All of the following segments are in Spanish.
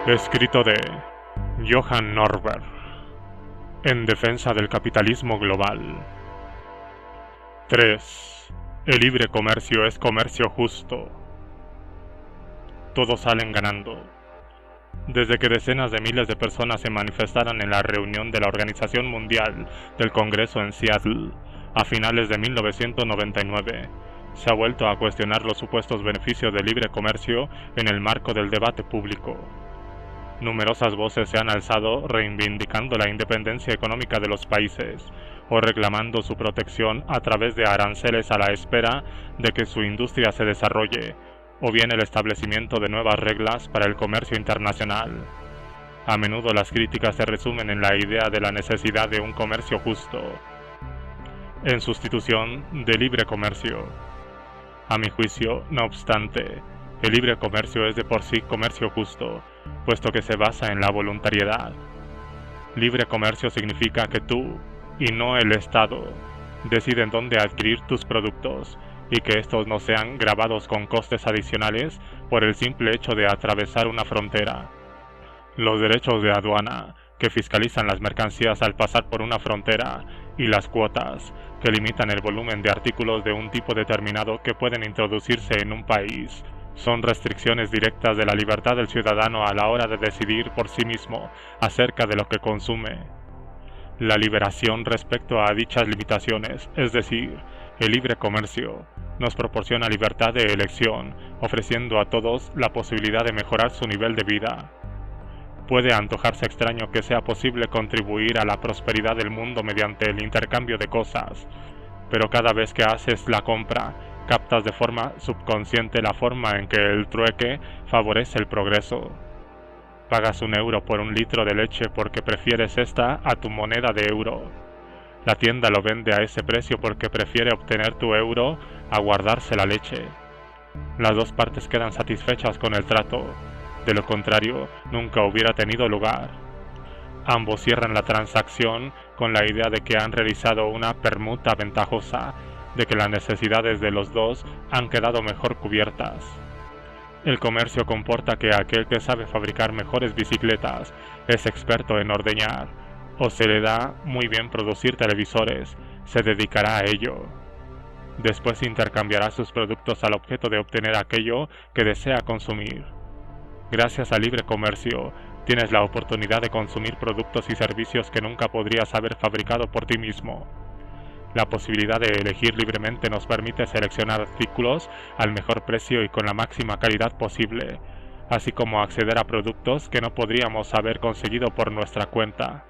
Escrito de Johan Norberg, en defensa del capitalismo global. 3. El libre comercio es comercio justo. Todos salen ganando. Desde que decenas de miles de personas se manifestaran en la reunión de la Organización Mundial del Congreso en Seattle a finales de 1999, se ha vuelto a cuestionar los supuestos beneficios del libre comercio en el marco del debate público. Numerosas voces se han alzado reivindicando la independencia económica de los países o reclamando su protección a través de aranceles a la espera de que su industria se desarrolle, o bien el establecimiento de nuevas reglas para el comercio internacional. A menudo las críticas se resumen en la idea de la necesidad de un comercio justo, en sustitución de libre comercio. A mi juicio, no obstante, el libre comercio es de por sí comercio justo, puesto que se basa en la voluntariedad. Libre comercio significa que tú, y no el Estado, deciden dónde adquirir tus productos, y que estos no sean gravados con costes adicionales por el simple hecho de atravesar una frontera. Los derechos de aduana, que fiscalizan las mercancías al pasar por una frontera, y las cuotas, que limitan el volumen de artículos de un tipo determinado que pueden introducirse en un país, son restricciones directas de la libertad del ciudadano a la hora de decidir por sí mismo acerca de lo que consume. La liberación respecto a dichas limitaciones, es decir, el libre comercio, nos proporciona libertad de elección, ofreciendo a todos la posibilidad de mejorar su nivel de vida. Puede antojarse extraño que sea posible contribuir a la prosperidad del mundo mediante el intercambio de cosas, pero cada vez que haces la compra, captas de forma subconsciente la forma en que el trueque favorece el progreso. Pagas €1 por un litro de leche porque prefieres esta a tu moneda de euro. La tienda lo vende a ese precio porque prefiere obtener tu euro a guardarse la leche. Las dos partes quedan satisfechas con el trato, de lo contrario, nunca hubiera tenido lugar. Ambos cierran la transacción con la idea de que han realizado una permuta ventajosa, de que las necesidades de los dos han quedado mejor cubiertas. El comercio comporta que aquel que sabe fabricar mejores bicicletas es experto en ordeñar, o se le da muy bien producir televisores, se dedicará a ello. Después intercambiará sus productos al objeto de obtener aquello que desea consumir. Gracias al libre comercio, tienes la oportunidad de consumir productos y servicios que nunca podrías haber fabricado por ti mismo. La posibilidad de elegir libremente nos permite seleccionar artículos al mejor precio y con la máxima calidad posible, así como acceder a productos que no podríamos haber conseguido por nuestra cuenta.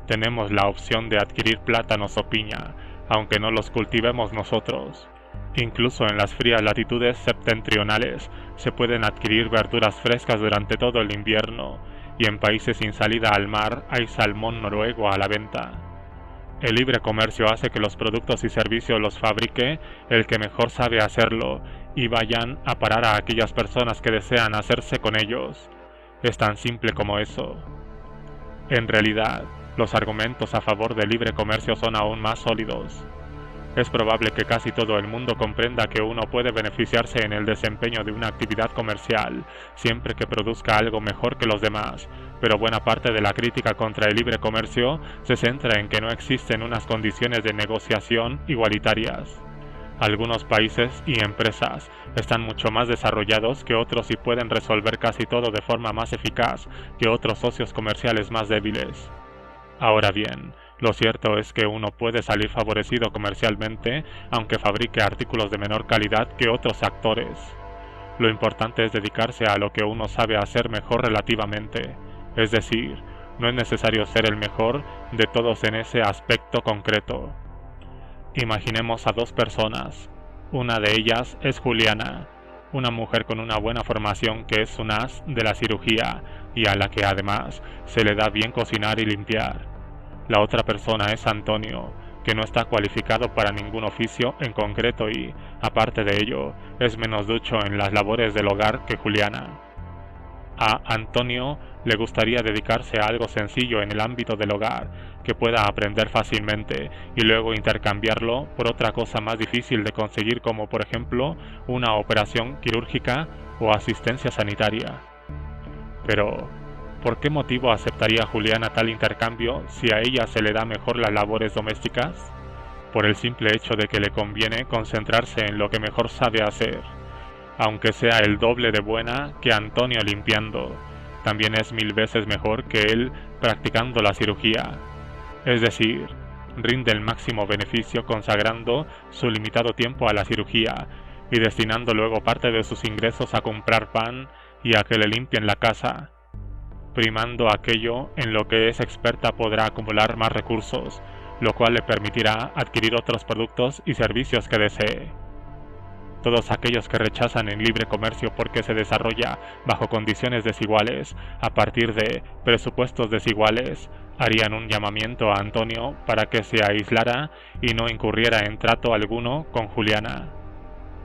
Tenemos la opción de adquirir plátanos o piña, aunque no los cultivemos nosotros. Incluso en las frías latitudes septentrionales se pueden adquirir verduras frescas durante todo el invierno, y en países sin salida al mar hay salmón noruego a la venta. El libre comercio hace que los productos y servicios los fabrique el que mejor sabe hacerlo y vayan a parar a aquellas personas que desean hacerse con ellos. Es tan simple como eso. En realidad, los argumentos a favor del libre comercio son aún más sólidos. Es probable que casi todo el mundo comprenda que uno puede beneficiarse en el desempeño de una actividad comercial siempre que produzca algo mejor que los demás, pero buena parte de la crítica contra el libre comercio se centra en que no existen unas condiciones de negociación igualitarias. Algunos países y empresas están mucho más desarrollados que otros y pueden resolver casi todo de forma más eficaz que otros socios comerciales más débiles. Ahora bien, lo cierto es que uno puede salir favorecido comercialmente aunque fabrique artículos de menor calidad que otros actores. Lo importante es dedicarse a lo que uno sabe hacer mejor relativamente, es decir, no es necesario ser el mejor de todos en ese aspecto concreto. Imaginemos a dos personas. Una de ellas es Juliana, una mujer con una buena formación que es un as de la cirugía y a la que además se le da bien cocinar y limpiar. La otra persona es Antonio, que no está cualificado para ningún oficio en concreto y, aparte de ello, es menos ducho en las labores del hogar que Juliana. A Antonio le gustaría dedicarse a algo sencillo en el ámbito del hogar, que pueda aprender fácilmente y luego intercambiarlo por otra cosa más difícil de conseguir como por ejemplo una operación quirúrgica o asistencia sanitaria. Pero, ¿por qué motivo aceptaría Juliana tal intercambio si a ella se le da mejor las labores domésticas? Por el simple hecho de que le conviene concentrarse en lo que mejor sabe hacer. Aunque sea el doble de buena que Antonio limpiando, también es 1000 veces mejor que él practicando la cirugía. Es decir, rinde el máximo beneficio consagrando su limitado tiempo a la cirugía y destinando luego parte de sus ingresos a comprar pan y a que le limpien la casa. Primando aquello en lo que es experta podrá acumular más recursos, lo cual le permitirá adquirir otros productos y servicios que desee. Todos aquellos que rechazan el libre comercio porque se desarrolla bajo condiciones desiguales, a partir de presupuestos desiguales, harían un llamamiento a Antonio para que se aislara y no incurriera en trato alguno con Juliana.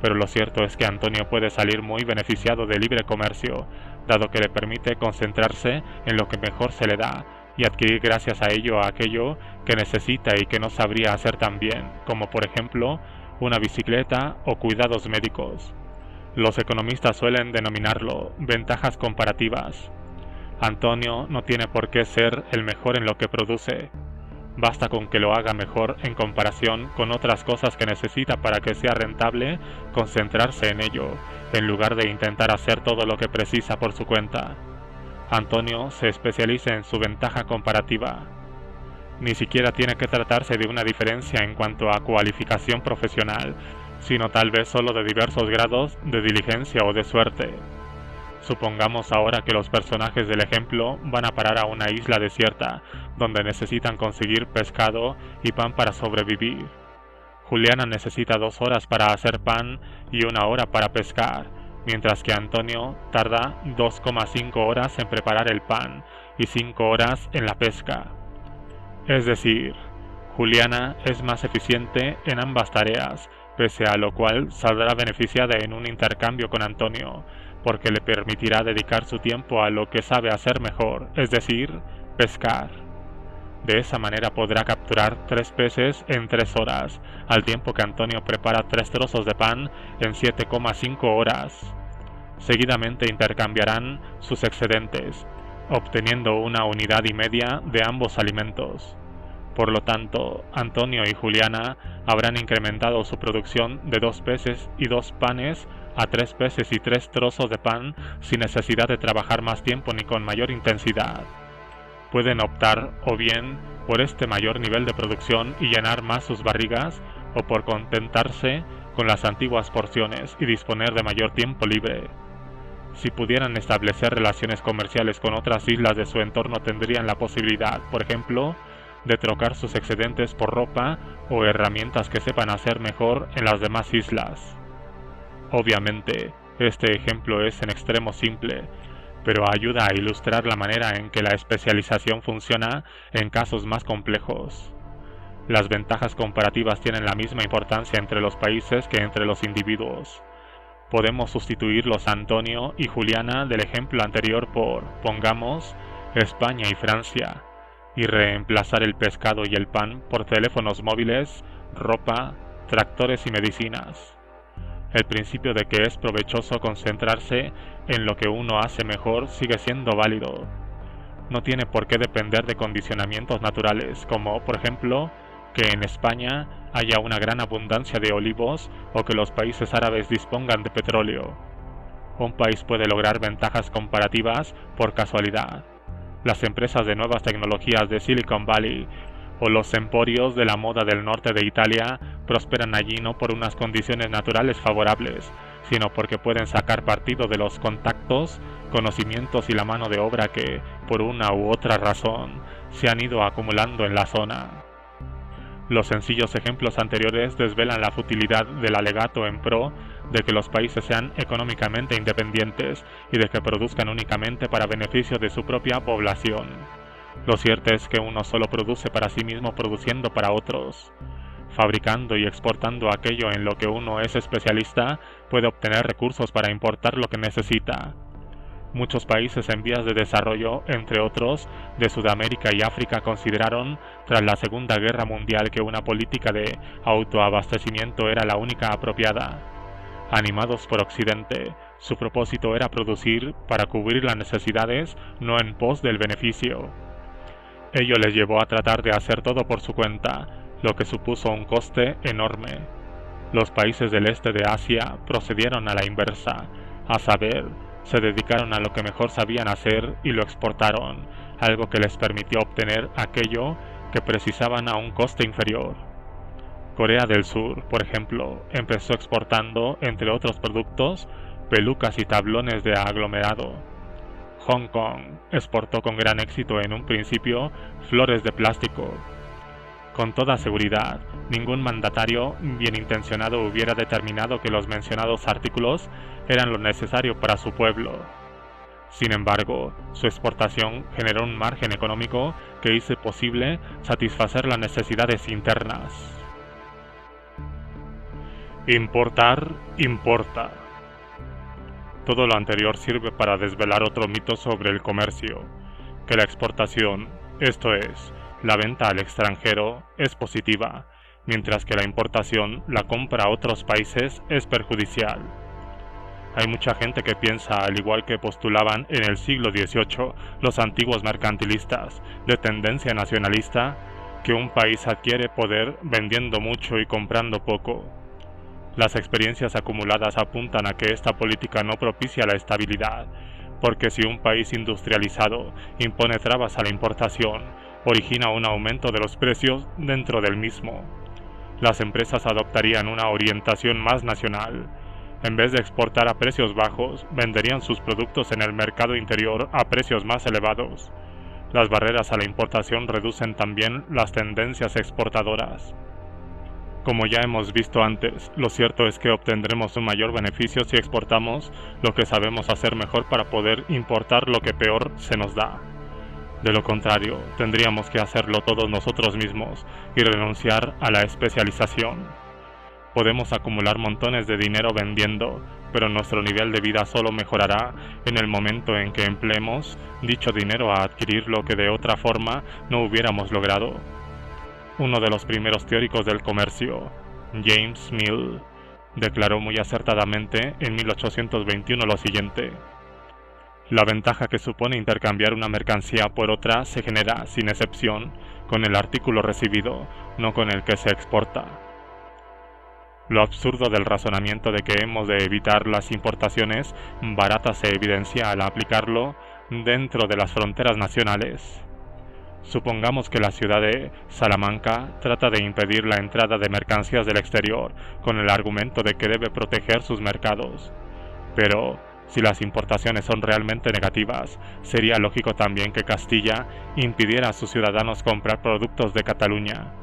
Pero lo cierto es que Antonio puede salir muy beneficiado del libre comercio, dado que le permite concentrarse en lo que mejor se le da y adquirir gracias a ello aquello que necesita y que no sabría hacer tan bien, como por ejemplo una bicicleta o cuidados médicos. Los economistas suelen denominarlo ventajas comparativas. Antonio no tiene por qué ser el mejor en lo que produce. Basta con que lo haga mejor en comparación con otras cosas que necesita para que sea rentable concentrarse en ello, en lugar de intentar hacer todo lo que precisa por su cuenta. Antonio se especializa en su ventaja comparativa. Ni siquiera tiene que tratarse de una diferencia en cuanto a cualificación profesional, sino tal vez solo de diversos grados de diligencia o de suerte. Supongamos ahora que los personajes del ejemplo van a parar a una isla desierta, donde necesitan conseguir pescado y pan para sobrevivir. Juliana necesita 2 horas para hacer pan y 1 hora para pescar, mientras que Antonio tarda 2,5 horas en preparar el pan y 5 horas en la pesca. Es decir, Juliana es más eficiente en ambas tareas, pese a lo cual saldrá beneficiada en un intercambio con Antonio, porque le permitirá dedicar su tiempo a lo que sabe hacer mejor, es decir, pescar. De esa manera podrá capturar 3 peces en 3 horas, al tiempo que Antonio prepara 3 trozos de pan en 7,5 horas. Seguidamente intercambiarán sus excedentes, obteniendo 1,5 unidades de ambos alimentos. Por lo tanto, Antonio y Juliana habrán incrementado su producción de 2 peces y 2 panes a 3 peces y 3 trozos de pan sin necesidad de trabajar más tiempo ni con mayor intensidad. Pueden optar o bien por este mayor nivel de producción y llenar más sus barrigas, o por contentarse con las antiguas porciones y disponer de mayor tiempo libre. Si pudieran establecer relaciones comerciales con otras islas de su entorno, tendrían la posibilidad, por ejemplo, de trocar sus excedentes por ropa o herramientas que sepan hacer mejor en las demás islas. Obviamente, este ejemplo es en extremo simple, pero ayuda a ilustrar la manera en que la especialización funciona en casos más complejos. Las ventajas comparativas tienen la misma importancia entre los países que entre los individuos. Podemos sustituir los Antonio y Juliana del ejemplo anterior por, pongamos, España y Francia, y reemplazar el pescado y el pan por teléfonos móviles, ropa, tractores y medicinas. El principio de que es provechoso concentrarse en lo que uno hace mejor sigue siendo válido. No tiene por qué depender de condicionamientos naturales, como, por ejemplo, que en España haya una gran abundancia de olivos o que los países árabes dispongan de petróleo. Un país puede lograr ventajas comparativas por casualidad. Las empresas de nuevas tecnologías de Silicon Valley o los emporios de la moda del norte de Italia prosperan allí no por unas condiciones naturales favorables, sino porque pueden sacar partido de los contactos, conocimientos y la mano de obra que, por una u otra razón, se han ido acumulando en la zona. Los sencillos ejemplos anteriores desvelan la futilidad del alegato en pro de que los países sean económicamente independientes y de que produzcan únicamente para beneficio de su propia población. Lo cierto es que uno solo produce para sí mismo produciendo para otros. Fabricando y exportando aquello en lo que uno es especialista, puede obtener recursos para importar lo que necesita. Muchos países en vías de desarrollo, entre otros, de Sudamérica y África, consideraron, tras la Segunda Guerra Mundial, que una política de autoabastecimiento era la única apropiada. Animados por Occidente, Su propósito era producir para cubrir las necesidades, no en pos del beneficio. Ello les llevó a tratar de hacer todo por su cuenta, lo que supuso un coste enorme. Los países del este de Asia procedieron a la inversa, a saber, se dedicaron a lo que mejor sabían hacer y lo exportaron, algo que les permitió obtener aquello que precisaban a un coste inferior. Corea del Sur, por ejemplo, empezó exportando, entre otros productos, pelucas y tablones de aglomerado. Hong Kong exportó con gran éxito en un principio flores de plástico. Con toda seguridad, ningún mandatario bien intencionado hubiera determinado que los mencionados artículos eran lo necesario para su pueblo. Sin embargo, su exportación generó un margen económico que hizo posible satisfacer las necesidades internas. Importar importa. Todo lo anterior sirve para desvelar otro mito sobre el comercio, que la exportación, esto es, la venta al extranjero, es positiva, mientras que la importación, la compra a otros países, es perjudicial. Hay mucha gente que piensa, al igual que postulaban en el siglo XVIII los antiguos mercantilistas, de tendencia nacionalista, que un país adquiere poder vendiendo mucho y comprando poco. Las experiencias acumuladas apuntan a que esta política no propicia la estabilidad, porque si un país industrializado impone trabas a la importación, origina un aumento de los precios dentro del mismo. Las empresas adoptarían una orientación más nacional. En vez de exportar a precios bajos, venderían sus productos en el mercado interior a precios más elevados. Las barreras a la importación reducen también las tendencias exportadoras. Como ya hemos visto antes, lo cierto es que obtendremos un mayor beneficio si exportamos lo que sabemos hacer mejor para poder importar lo que peor se nos da. De lo contrario, tendríamos que hacerlo todos nosotros mismos y renunciar a la especialización. Podemos acumular montones de dinero vendiendo, pero nuestro nivel de vida solo mejorará en el momento en que empleemos dicho dinero a adquirir lo que de otra forma no hubiéramos logrado. Uno de los primeros teóricos del comercio, James Mill, declaró muy acertadamente en 1821 lo siguiente: la ventaja que supone intercambiar una mercancía por otra se genera, sin excepción, con el artículo recibido, no con el que se exporta. Lo absurdo del razonamiento de que hemos de evitar las importaciones baratas se evidencia al aplicarlo dentro de las fronteras nacionales. Supongamos que la ciudad de Salamanca trata de impedir la entrada de mercancías del exterior con el argumento de que debe proteger sus mercados. Pero, si las importaciones son realmente negativas, sería lógico también que Castilla impidiera a sus ciudadanos comprar productos de Cataluña,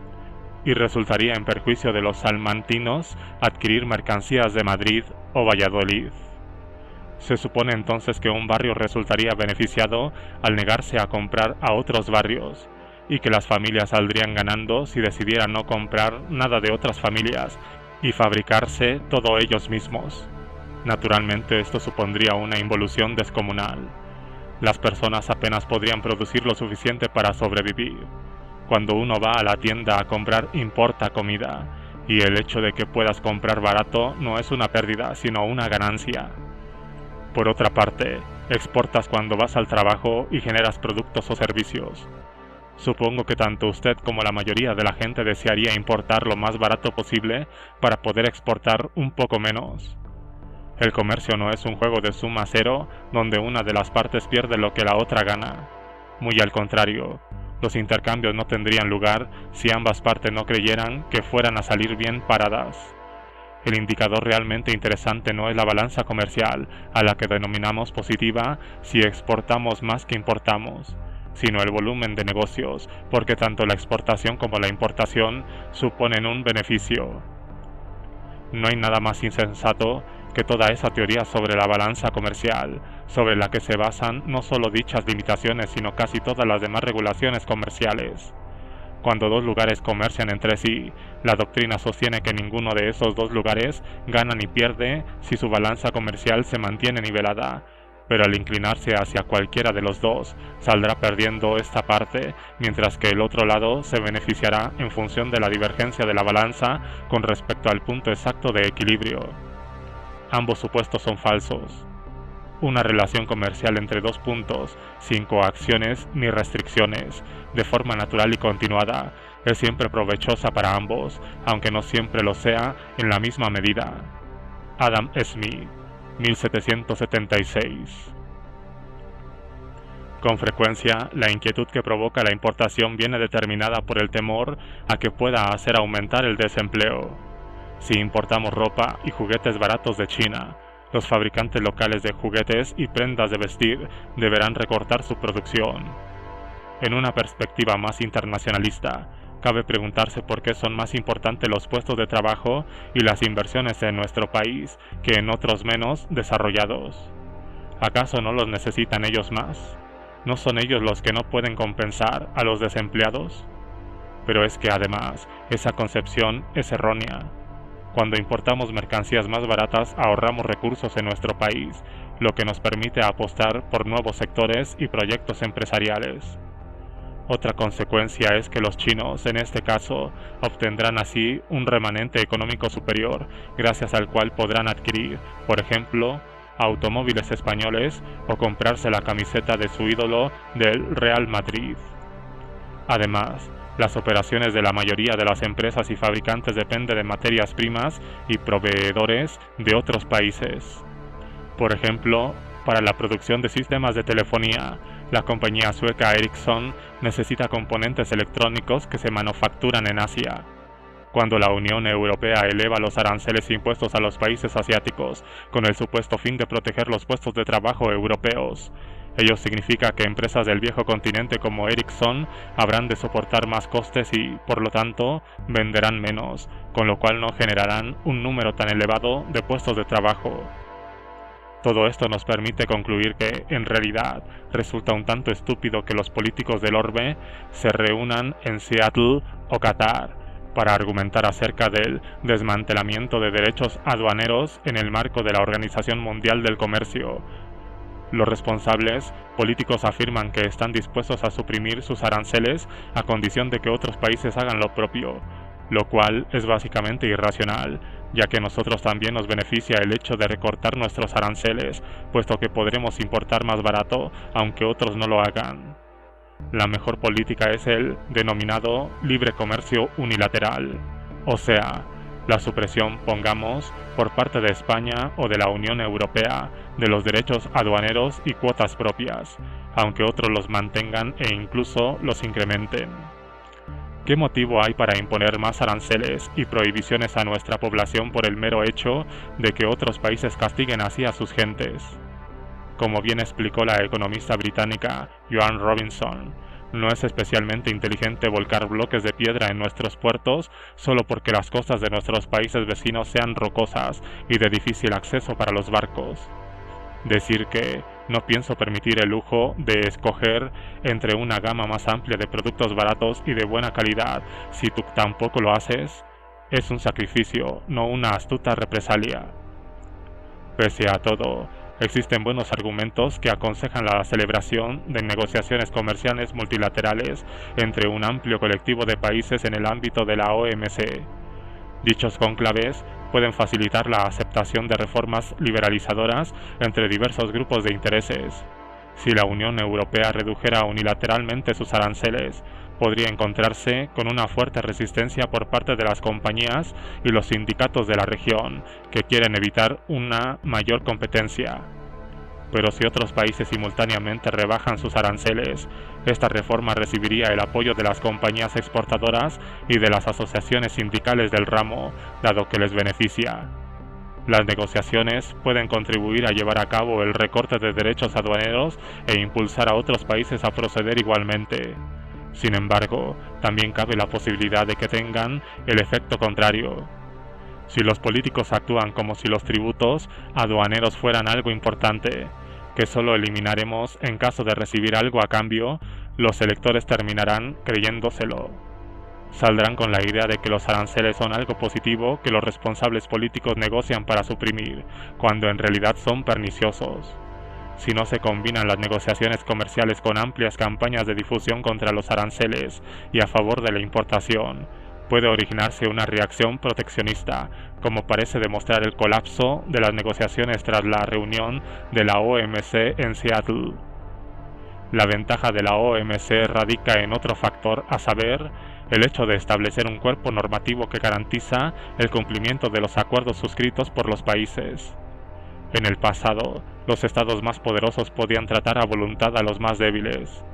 y resultaría en perjuicio de los salmantinos adquirir mercancías de Madrid o Valladolid. Se supone entonces que un barrio resultaría beneficiado al negarse a comprar a otros barrios, y que las familias saldrían ganando si decidieran no comprar nada de otras familias y fabricarse todo ellos mismos. Naturalmente esto supondría una involución descomunal. Las personas apenas podrían producir lo suficiente para sobrevivir. Cuando uno va a la tienda a comprar, importa comida, y el hecho de que puedas comprar barato no es una pérdida, sino una ganancia. Por otra parte, exportas cuando vas al trabajo y generas productos o servicios. Supongo que tanto usted como la mayoría de la gente desearía importar lo más barato posible para poder exportar un poco menos. El comercio no es un juego de suma cero donde una de las partes pierde lo que la otra gana. Muy al contrario, los intercambios no tendrían lugar si ambas partes no creyeran que fueran a salir bien paradas. El indicador realmente interesante no es la balanza comercial, a la que denominamos positiva si exportamos más que importamos, sino el volumen de negocios, porque tanto la exportación como la importación suponen un beneficio. No hay nada más insensato que toda esa teoría sobre la balanza comercial, sobre la que se basan no solo dichas limitaciones, sino casi todas las demás regulaciones comerciales. Cuando dos lugares comercian entre sí, la doctrina sostiene que ninguno de esos dos lugares gana ni pierde si su balanza comercial se mantiene nivelada, pero al inclinarse hacia cualquiera de los dos, saldrá perdiendo esta parte, mientras que el otro lado se beneficiará en función de la divergencia de la balanza con respecto al punto exacto de equilibrio. Ambos supuestos son falsos. Una relación comercial entre dos puntos, sin coacciones ni restricciones, de forma natural y continuada, es siempre provechosa para ambos, aunque no siempre lo sea en la misma medida. Adam Smith, 1776. Con frecuencia, la inquietud que provoca la importación viene determinada por el temor a que pueda hacer aumentar el desempleo. Si importamos ropa y juguetes baratos de China, los fabricantes locales de juguetes y prendas de vestir deberán recortar su producción. En una perspectiva más internacionalista, cabe preguntarse por qué son más importantes los puestos de trabajo y las inversiones en nuestro país que en otros menos desarrollados. ¿Acaso no los necesitan ellos más? ¿No son ellos los que no pueden compensar a los desempleados? Pero es que además, esa concepción es errónea. Cuando importamos mercancías más baratas ahorramos recursos en nuestro país, lo que nos permite apostar por nuevos sectores y proyectos empresariales. Otra consecuencia es que los chinos, en este caso, obtendrán así un remanente económico superior, gracias al cual podrán adquirir, por ejemplo, automóviles españoles o comprarse la camiseta de su ídolo del Real Madrid. Además, las operaciones de la mayoría de las empresas y fabricantes dependen de materias primas y proveedores de otros países. Por ejemplo, para la producción de sistemas de telefonía, la compañía sueca Ericsson necesita componentes electrónicos que se manufacturan en Asia. Cuando la Unión Europea eleva los aranceles impuestos a los países asiáticos con el supuesto fin de proteger los puestos de trabajo europeos, ello significa que empresas del viejo continente como Ericsson habrán de soportar más costes y, por lo tanto, venderán menos, con lo cual no generarán un número tan elevado de puestos de trabajo. Todo esto nos permite concluir que, en realidad, resulta un tanto estúpido que los políticos del orbe se reúnan en Seattle o Qatar para argumentar acerca del desmantelamiento de derechos aduaneros en el marco de la Organización Mundial del Comercio. Los responsables políticos afirman que están dispuestos a suprimir sus aranceles a condición de que otros países hagan lo propio, lo cual es básicamente irracional, ya que a nosotros también nos beneficia el hecho de recortar nuestros aranceles, puesto que podremos importar más barato aunque otros no lo hagan. La mejor política es el denominado libre comercio unilateral, o sea, la supresión, pongamos, por parte de España o de la Unión Europea, de los derechos aduaneros y cuotas propias, aunque otros los mantengan e incluso los incrementen. ¿Qué motivo hay para imponer más aranceles y prohibiciones a nuestra población por el mero hecho de que otros países castiguen así a sus gentes? Como bien explicó la economista británica Joan Robinson, no es especialmente inteligente volcar bloques de piedra en nuestros puertos solo porque las costas de nuestros países vecinos sean rocosas y de difícil acceso para los barcos. Decir que no pienso permitir el lujo de escoger entre una gama más amplia de productos baratos y de buena calidad si tú tampoco lo haces, es un sacrificio, no una astuta represalia. Pese a todo, existen buenos argumentos que aconsejan la celebración de negociaciones comerciales multilaterales entre un amplio colectivo de países en el ámbito de la OMC. Dichos cónclaves pueden facilitar la aceptación de reformas liberalizadoras entre diversos grupos de intereses. Si la Unión Europea redujera unilateralmente sus aranceles, podría encontrarse con una fuerte resistencia por parte de las compañías y los sindicatos de la región, que quieren evitar una mayor competencia. Pero si otros países simultáneamente rebajan sus aranceles, esta reforma recibiría el apoyo de las compañías exportadoras y de las asociaciones sindicales del ramo, dado que les beneficia. Las negociaciones pueden contribuir a llevar a cabo el recorte de derechos aduaneros e impulsar a otros países a proceder igualmente. Sin embargo, también cabe la posibilidad de que tengan el efecto contrario. Si los políticos actúan como si los tributos aduaneros fueran algo importante, que solo eliminaremos en caso de recibir algo a cambio, los electores terminarán creyéndoselo. Saldrán con la idea de que los aranceles son algo positivo que los responsables políticos negocian para suprimir, cuando en realidad son perniciosos. Si no se combinan las negociaciones comerciales con amplias campañas de difusión contra los aranceles y a favor de la importación, puede originarse una reacción proteccionista, como parece demostrar el colapso de las negociaciones tras la reunión de la OMC en Seattle. La ventaja de la OMC radica en otro factor, a saber, el hecho de establecer un cuerpo normativo que garantiza el cumplimiento de los acuerdos suscritos por los países. En el pasado, los estados más poderosos podían tratar a voluntad a los más débiles.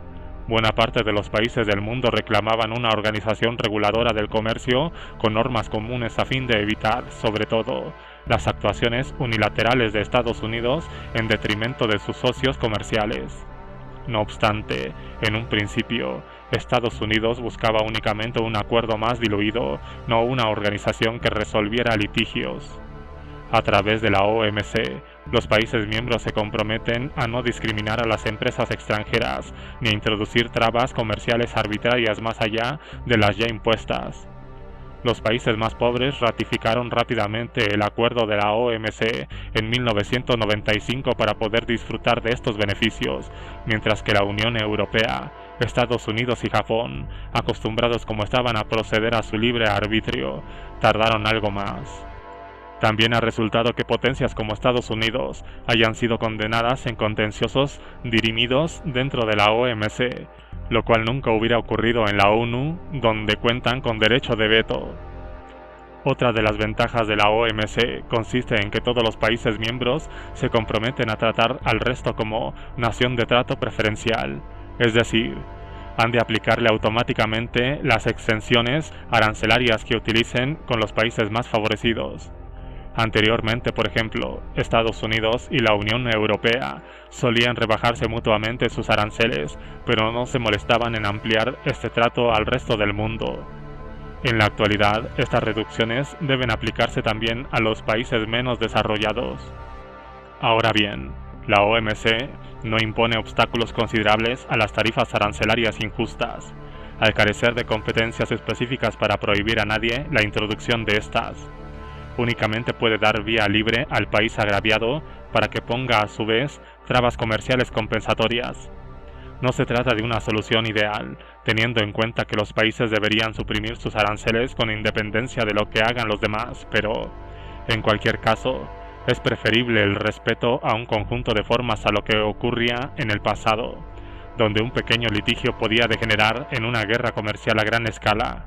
Buena parte de los países del mundo reclamaban una organización reguladora del comercio con normas comunes a fin de evitar, sobre todo, las actuaciones unilaterales de Estados Unidos en detrimento de sus socios comerciales. No obstante, en un principio, Estados Unidos buscaba únicamente un acuerdo más diluido, no una organización que resolviera litigios. A través de la OMC, los países miembros se comprometen a no discriminar a las empresas extranjeras ni a introducir trabas comerciales arbitrarias más allá de las ya impuestas. Los países más pobres ratificaron rápidamente el acuerdo de la OMC en 1995 para poder disfrutar de estos beneficios, mientras que la Unión Europea, Estados Unidos y Japón, acostumbrados como estaban a proceder a su libre arbitrio, tardaron algo más. También ha resultado que potencias como Estados Unidos hayan sido condenadas en contenciosos dirimidos dentro de la OMC, lo cual nunca hubiera ocurrido en la ONU, donde cuentan con derecho de veto. Otra de las ventajas de la OMC consiste en que todos los países miembros se comprometen a tratar al resto como nación de trato preferencial, es decir, han de aplicarle automáticamente las exenciones arancelarias que utilicen con los países más favorecidos. Anteriormente, por ejemplo, Estados Unidos y la Unión Europea solían rebajarse mutuamente sus aranceles, pero no se molestaban en ampliar este trato al resto del mundo. En la actualidad, estas reducciones deben aplicarse también a los países menos desarrollados. Ahora bien, la OMC no impone obstáculos considerables a las tarifas arancelarias injustas, al carecer de competencias específicas para prohibir a nadie la introducción de estas. Únicamente puede dar vía libre al país agraviado para que ponga a su vez trabas comerciales compensatorias. No se trata de una solución ideal, teniendo en cuenta que los países deberían suprimir sus aranceles con independencia de lo que hagan los demás, pero, en cualquier caso, es preferible el respeto a un conjunto de formas a lo que ocurría en el pasado, donde un pequeño litigio podía degenerar en una guerra comercial a gran escala.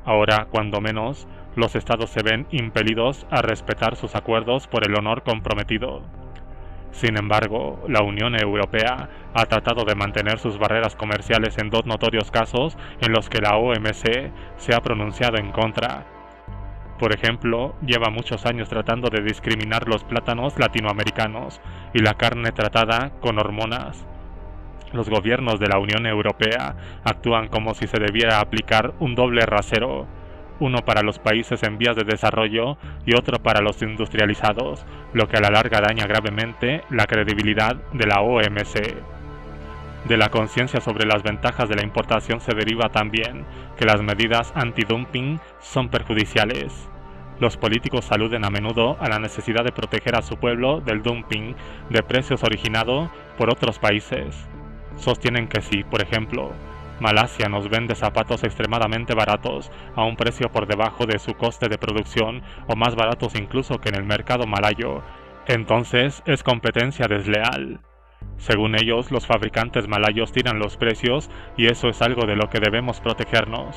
Ahora, cuando menos, los estados se ven impelidos a respetar sus acuerdos por el honor comprometido. Sin embargo, la Unión Europea ha tratado de mantener sus barreras comerciales en dos notorios casos en los que la OMC se ha pronunciado en contra. Por ejemplo, lleva muchos años tratando de discriminar los plátanos latinoamericanos y la carne tratada con hormonas. Los gobiernos de la Unión Europea actúan como si se debiera aplicar un doble rasero, uno para los países en vías de desarrollo y otro para los industrializados, lo que a la larga daña gravemente la credibilidad de la OMC. De la conciencia sobre las ventajas de la importación se deriva también que las medidas antidumping son perjudiciales. Los políticos aluden a menudo a la necesidad de proteger a su pueblo del dumping de precios originado por otros países. Sostienen que si, por ejemplo, Malasia nos vende zapatos extremadamente baratos a un precio por debajo de su coste de producción o más baratos incluso que en el mercado malayo, entonces es competencia desleal. Según ellos, los fabricantes malayos tiran los precios y eso es algo de lo que debemos protegernos.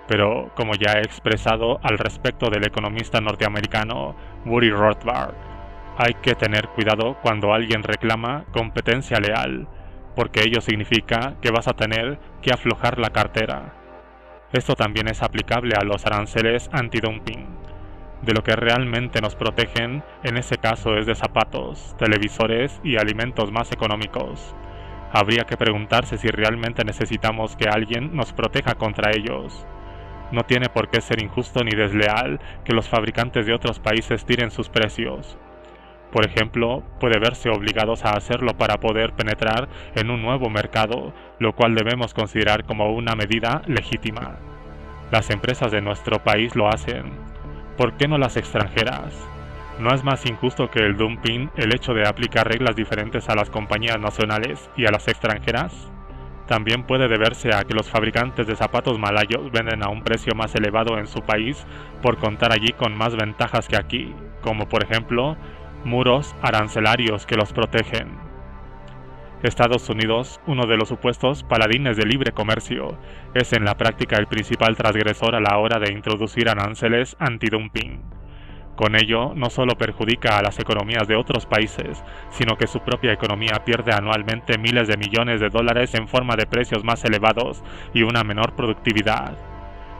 Pero, como ya he expresado al respecto del economista norteamericano Murray Rothbard, hay que tener cuidado cuando alguien reclama competencia leal, porque ello significa que vas a tener que aflojar la cartera. Esto también es aplicable a los aranceles antidumping. De lo que realmente nos protegen, en ese caso es de zapatos, televisores y alimentos más económicos. Habría que preguntarse si realmente necesitamos que alguien nos proteja contra ellos. No tiene por qué ser injusto ni desleal que los fabricantes de otros países tiren sus precios. Por ejemplo, puede verse obligados a hacerlo para poder penetrar en un nuevo mercado, lo cual debemos considerar como una medida legítima. Las empresas de nuestro país lo hacen. ¿Por qué no las extranjeras? ¿No es más injusto que el dumping el hecho de aplicar reglas diferentes a las compañías nacionales y a las extranjeras? También puede deberse a que los fabricantes de zapatos malayos venden a un precio más elevado en su país por contar allí con más ventajas que aquí, como por ejemplo, muros arancelarios que los protegen. Estados Unidos, uno de los supuestos paladines del libre comercio, es en la práctica el principal transgresor a la hora de introducir aranceles antidumping. Con ello, no solo perjudica a las economías de otros países, sino que su propia economía pierde anualmente miles de millones de dólares en forma de precios más elevados y una menor productividad.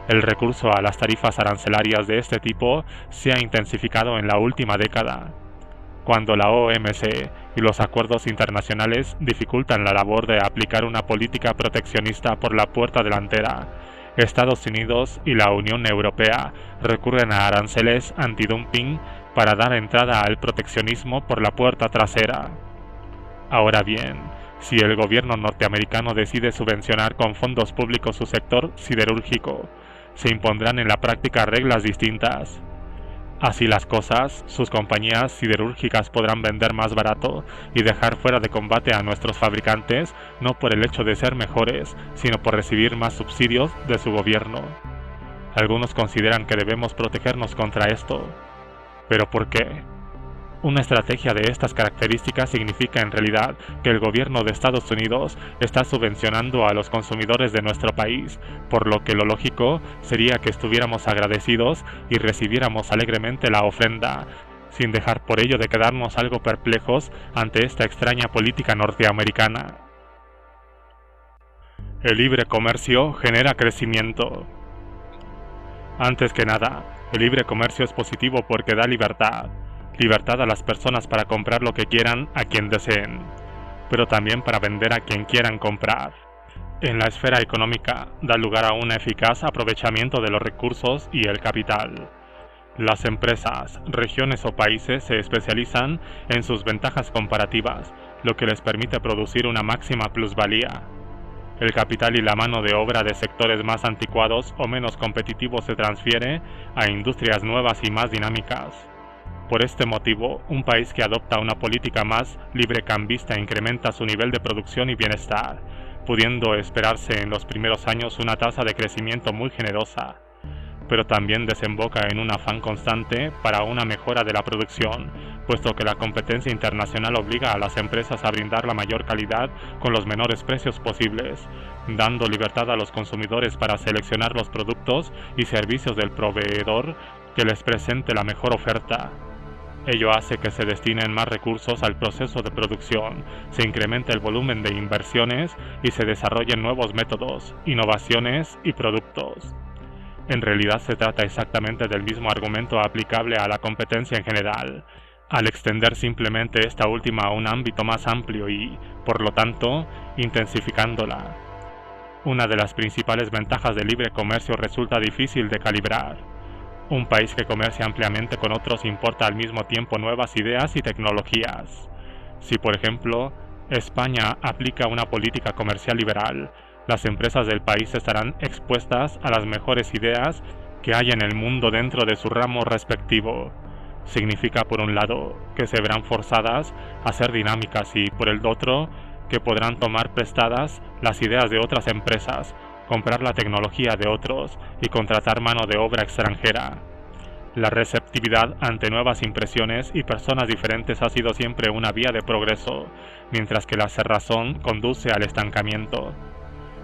El recurso a las tarifas arancelarias de este tipo se ha intensificado en la última década, cuando la OMC y los acuerdos internacionales dificultan la labor de aplicar una política proteccionista por la puerta delantera. Estados Unidos y la Unión Europea recurren a aranceles antidumping para dar entrada al proteccionismo por la puerta trasera. Ahora bien, si el gobierno norteamericano decide subvencionar con fondos públicos su sector siderúrgico, se impondrán en la práctica reglas distintas. Así las cosas, sus compañías siderúrgicas podrán vender más barato y dejar fuera de combate a nuestros fabricantes, no por el hecho de ser mejores, sino por recibir más subsidios de su gobierno. Algunos consideran que debemos protegernos contra esto. ¿Pero por qué? Una estrategia de estas características significa en realidad que el gobierno de Estados Unidos está subvencionando a los consumidores de nuestro país, por lo que lo lógico sería que estuviéramos agradecidos y recibiéramos alegremente la ofrenda, sin dejar por ello de quedarnos algo perplejos ante esta extraña política norteamericana. El libre comercio genera crecimiento. Antes que nada, el libre comercio es positivo porque da libertad a las personas para comprar lo que quieran a quien deseen, pero también para vender a quien quieran comprar. En la esfera económica, da lugar a un eficaz aprovechamiento de los recursos y el capital. Las empresas, regiones o países se especializan en sus ventajas comparativas, lo que les permite producir una máxima plusvalía. El capital y la mano de obra de sectores más anticuados o menos competitivos se transfiere a industrias nuevas y más dinámicas. Por este motivo, un país que adopta una política más librecambista incrementa su nivel de producción y bienestar, pudiendo esperarse en los primeros años una tasa de crecimiento muy generosa, pero también desemboca en un afán constante para una mejora de la producción, puesto que la competencia internacional obliga a las empresas a brindar la mayor calidad con los menores precios posibles, dando libertad a los consumidores para seleccionar los productos y servicios del proveedor que les presente la mejor oferta. Ello hace que se destinen más recursos al proceso de producción, se incremente el volumen de inversiones y se desarrollen nuevos métodos, innovaciones y productos. En realidad se trata exactamente del mismo argumento aplicable a la competencia en general, al extender simplemente esta última a un ámbito más amplio y, por lo tanto, intensificándola. Una de las principales ventajas del libre comercio resulta difícil de calibrar. Un país que comercia ampliamente con otros importa al mismo tiempo nuevas ideas y tecnologías. Si, por ejemplo, España aplica una política comercial liberal, las empresas del país estarán expuestas a las mejores ideas que hay en el mundo dentro de su ramo respectivo. Significa, por un lado, que se verán forzadas a ser dinámicas y, por el otro, que podrán tomar prestadas las ideas de otras empresas, comprar la tecnología de otros y contratar mano de obra extranjera. La receptividad ante nuevas impresiones y personas diferentes ha sido siempre una vía de progreso, mientras que la cerrazón conduce al estancamiento.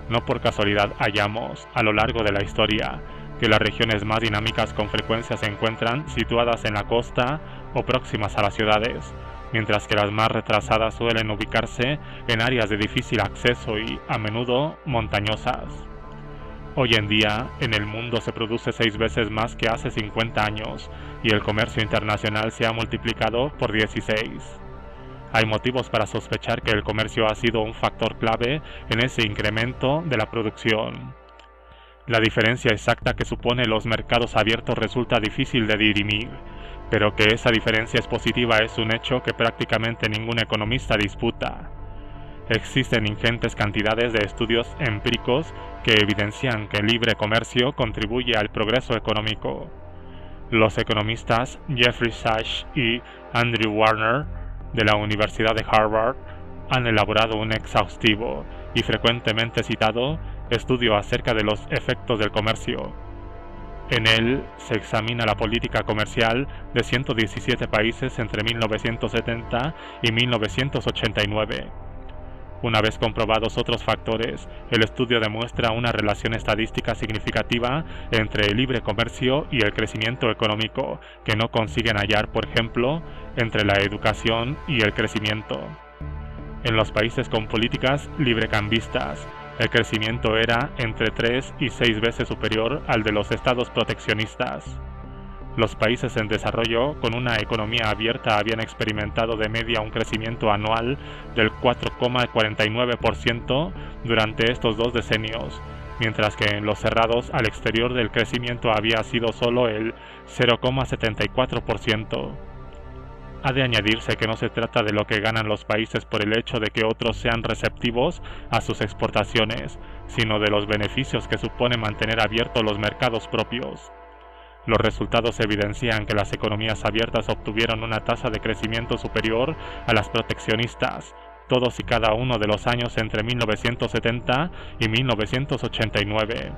No por casualidad hallamos, a lo largo de la historia, que las regiones más dinámicas con frecuencia se encuentran situadas en la costa o próximas a las ciudades, mientras que las más retrasadas suelen ubicarse en áreas de difícil acceso y, a menudo, montañosas. Hoy en día, en el mundo se produce 6 veces más que hace 50 años, y el comercio internacional se ha multiplicado por 16. Hay motivos para sospechar que el comercio ha sido un factor clave en ese incremento de la producción. La diferencia exacta que supone los mercados abiertos resulta difícil de dirimir, pero que esa diferencia es positiva es un hecho que prácticamente ningún economista disputa. Existen ingentes cantidades de estudios empíricos que evidencian que el libre comercio contribuye al progreso económico. Los economistas Jeffrey Sachs y Andrew Warner de la Universidad de Harvard han elaborado un exhaustivo y frecuentemente citado estudio acerca de los efectos del comercio. En él se examina la política comercial de 117 países entre 1970 y 1989. Una vez comprobados otros factores, el estudio demuestra una relación estadística significativa entre el libre comercio y el crecimiento económico, que no consiguen hallar, por ejemplo, entre la educación y el crecimiento. En los países con políticas librecambistas, el crecimiento era entre 3 y 6 veces superior al de los estados proteccionistas. Los países en desarrollo con una economía abierta habían experimentado de media un crecimiento anual del 4,49% durante estos 2 decenios, mientras que en los cerrados al exterior del crecimiento había sido solo el 0,74%. Ha de añadirse que no se trata de lo que ganan los países por el hecho de que otros sean receptivos a sus exportaciones, sino de los beneficios que supone mantener abiertos los mercados propios. Los resultados evidencian que las economías abiertas obtuvieron una tasa de crecimiento superior a las proteccionistas, todos y cada uno de los años entre 1970 y 1989.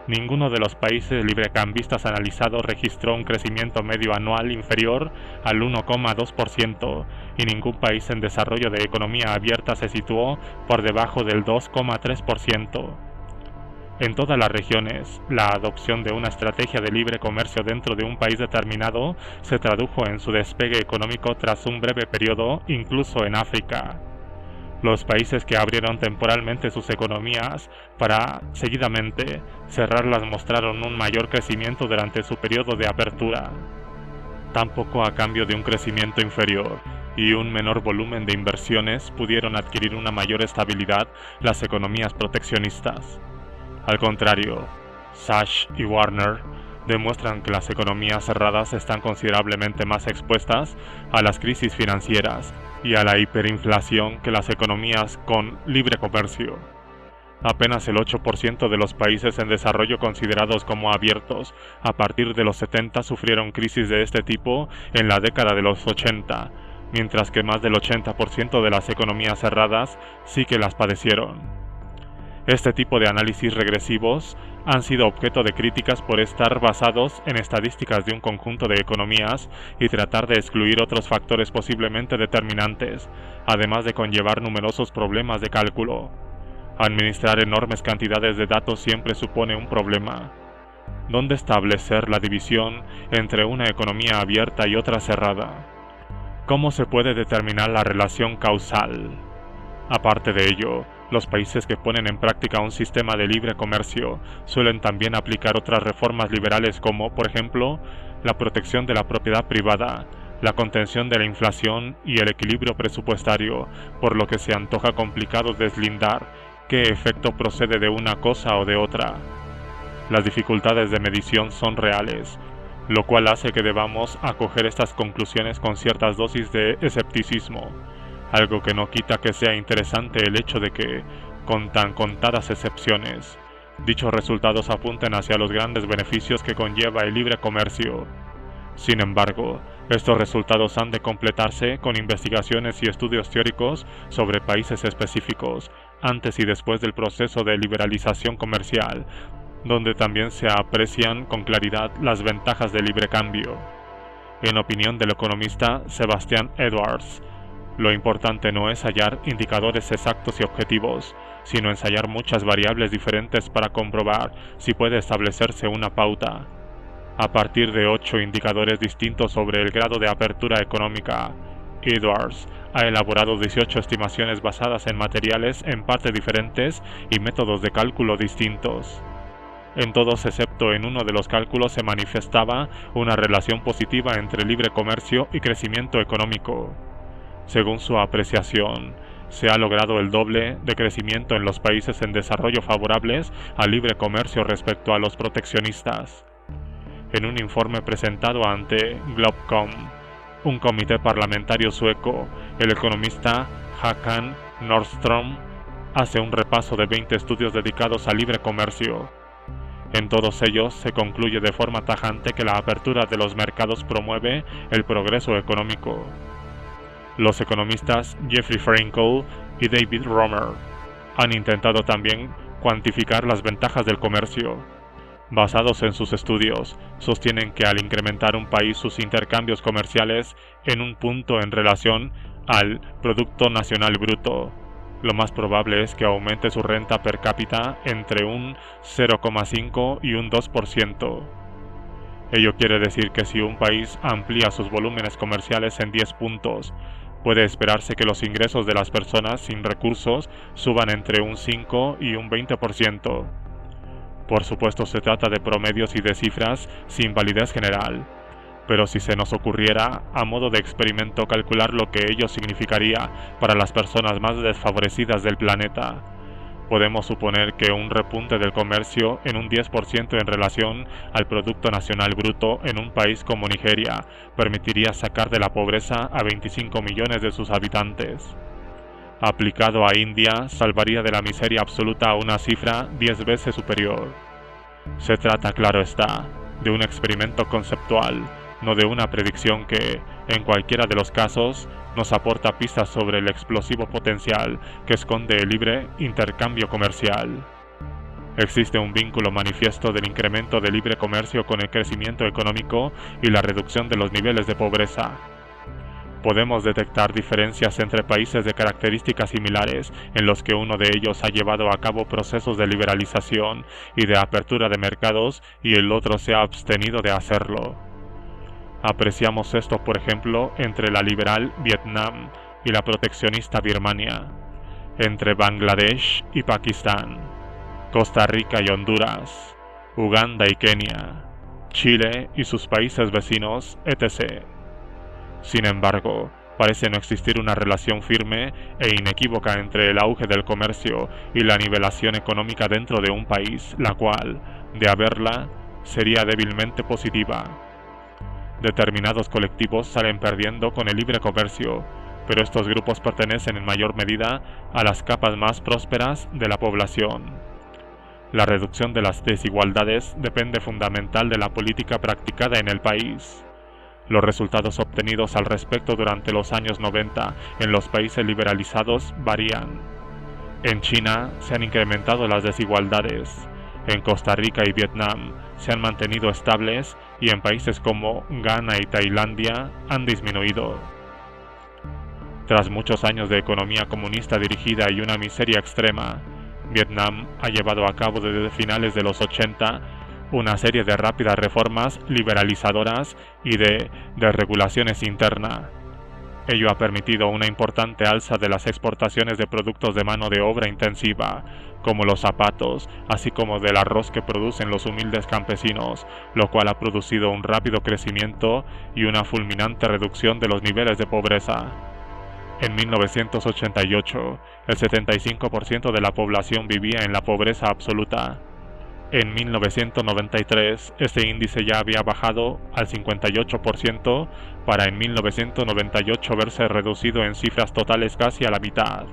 Ninguno de los países librecambistas analizados registró un crecimiento medio anual inferior al 1,2% y ningún país en desarrollo de economía abierta se situó por debajo del 2,3%. En todas las regiones, la adopción de una estrategia de libre comercio dentro de un país determinado se tradujo en su despegue económico tras un breve periodo, incluso en África. Los países que abrieron temporalmente sus economías para, seguidamente, cerrarlas mostraron un mayor crecimiento durante su periodo de apertura. Tampoco a cambio de un crecimiento inferior y un menor volumen de inversiones pudieron adquirir una mayor estabilidad las economías proteccionistas. Al contrario, Sachs y Warner demuestran que las economías cerradas están considerablemente más expuestas a las crisis financieras y a la hiperinflación que las economías con libre comercio. Apenas el 8% de los países en desarrollo considerados como abiertos a partir de los 70 sufrieron crisis de este tipo en la década de los 80, mientras que más del 80% de las economías cerradas sí que las padecieron. Este tipo de análisis regresivos han sido objeto de críticas por estar basados en estadísticas de un conjunto de economías y tratar de excluir otros factores posiblemente determinantes, además de conllevar numerosos problemas de cálculo. Administrar enormes cantidades de datos siempre supone un problema. ¿Dónde establecer la división entre una economía abierta y otra cerrada? ¿Cómo se puede determinar la relación causal? Aparte de ello, los países que ponen en práctica un sistema de libre comercio suelen también aplicar otras reformas liberales como, por ejemplo, la protección de la propiedad privada, la contención de la inflación y el equilibrio presupuestario, por lo que se antoja complicado deslindar qué efecto procede de una cosa o de otra. Las dificultades de medición son reales, lo cual hace que debamos acoger estas conclusiones con ciertas dosis de escepticismo. Algo que no quita que sea interesante el hecho de que, con tan contadas excepciones, dichos resultados apunten hacia los grandes beneficios que conlleva el libre comercio. Sin embargo, estos resultados han de completarse con investigaciones y estudios teóricos sobre países específicos, antes y después del proceso de liberalización comercial, donde también se aprecian con claridad las ventajas del libre cambio. En opinión del economista Sebastian Edwards, lo importante no es hallar indicadores exactos y objetivos, sino ensayar muchas variables diferentes para comprobar si puede establecerse una pauta. A partir de 8 indicadores distintos sobre el grado de apertura económica, Edwards ha elaborado 18 estimaciones basadas en materiales en parte diferentes y métodos de cálculo distintos. En todos excepto en uno de los cálculos se manifestaba una relación positiva entre libre comercio y crecimiento económico. Según su apreciación, se ha logrado el doble de crecimiento en los países en desarrollo favorables al libre comercio respecto a los proteccionistas. En un informe presentado ante Globkom, un comité parlamentario sueco, el economista Håkan Nordström hace un repaso de 20 estudios dedicados al libre comercio. En todos ellos se concluye de forma tajante que la apertura de los mercados promueve el progreso económico. Los economistas Jeffrey Frankel y David Romer Han intentado también cuantificar las ventajas del comercio. Basados en sus estudios, sostienen que al incrementar un país sus intercambios comerciales en un punto en relación al Producto Nacional Bruto, lo más probable es que aumente su renta per cápita entre un 0,5 y un 2%. Ello quiere decir que si un país amplía sus volúmenes comerciales en 10 puntos, puede esperarse que los ingresos de las personas sin recursos suban entre un 5 y un 20%. Por supuesto se trata de promedios y de cifras sin validez general, pero si se nos ocurriera, a modo de experimento, calcular lo que ello significaría para las personas más desfavorecidas del planeta, podemos suponer que un repunte del comercio en un 10% en relación al Producto Nacional Bruto en un país como Nigeria permitiría sacar de la pobreza a 25 millones de sus habitantes. Aplicado a India, salvaría de la miseria absoluta a una cifra 10 veces superior. Se trata, claro está, de un experimento conceptual, no de una predicción que, en cualquiera de los casos, nos aporta pistas sobre el explosivo potencial que esconde el libre intercambio comercial. Existe un vínculo manifiesto del incremento del libre comercio con el crecimiento económico y la reducción de los niveles de pobreza. Podemos detectar diferencias entre países de características similares en los que uno de ellos ha llevado a cabo procesos de liberalización y de apertura de mercados y el otro se ha abstenido de hacerlo. Apreciamos esto, por ejemplo, entre la liberal Vietnam y la proteccionista Birmania, entre Bangladesh y Pakistán, Costa Rica y Honduras, Uganda y Kenia, Chile y sus países vecinos, etc. Sin embargo, parece no existir una relación firme e inequívoca entre el auge del comercio y la nivelación económica dentro de un país, la cual, de haberla, sería débilmente positiva. Determinados colectivos salen perdiendo con el libre comercio, pero estos grupos pertenecen en mayor medida a las capas más prósperas de la población. La reducción de las desigualdades depende fundamental de la política practicada en el país. Los resultados obtenidos al respecto durante los años 90 en los países liberalizados varían. En China se han incrementado las desigualdades, en Costa Rica y Vietnam se han mantenido estables y en países como Ghana y Tailandia han disminuido. Tras muchos años de economía comunista dirigida y una miseria extrema, Vietnam ha llevado a cabo desde finales de los 80 una serie de rápidas reformas liberalizadoras y de desregulaciones internas. Ello ha permitido una importante alza de las exportaciones de productos de mano de obra intensiva, como los zapatos, así como del arroz que producen los humildes campesinos, lo cual ha producido un rápido crecimiento y una fulminante reducción de los niveles de pobreza. En 1988, el 75% de la población vivía en la pobreza absoluta. En 1993, este índice ya había bajado al 58%, para en 1998 verse reducido en cifras totales casi a la mitad,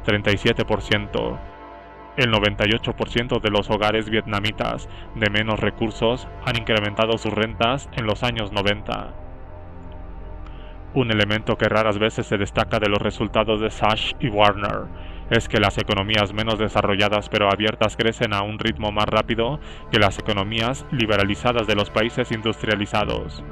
37%. El 98% de los hogares vietnamitas de menos recursos han incrementado sus rentas en los años 90. Un elemento que raras veces se destaca de los resultados de Sachs y Warner es que las economías menos desarrolladas pero abiertas crecen a un ritmo más rápido que las economías liberalizadas de los países industrializados.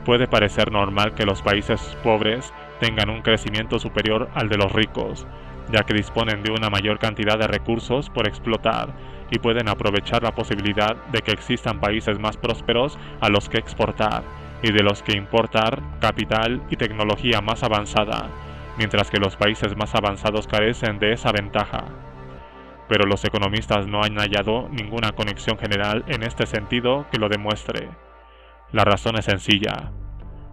Puede parecer normal que los países pobres tengan un crecimiento superior al de los ricos, ya que disponen de una mayor cantidad de recursos por explotar y pueden aprovechar la posibilidad de que existan países más prósperos a los que exportar y de los que importar capital y tecnología más avanzada, mientras que los países más avanzados carecen de esa ventaja. Pero los economistas no han hallado ninguna conexión general en este sentido que lo demuestre. La razón es sencilla.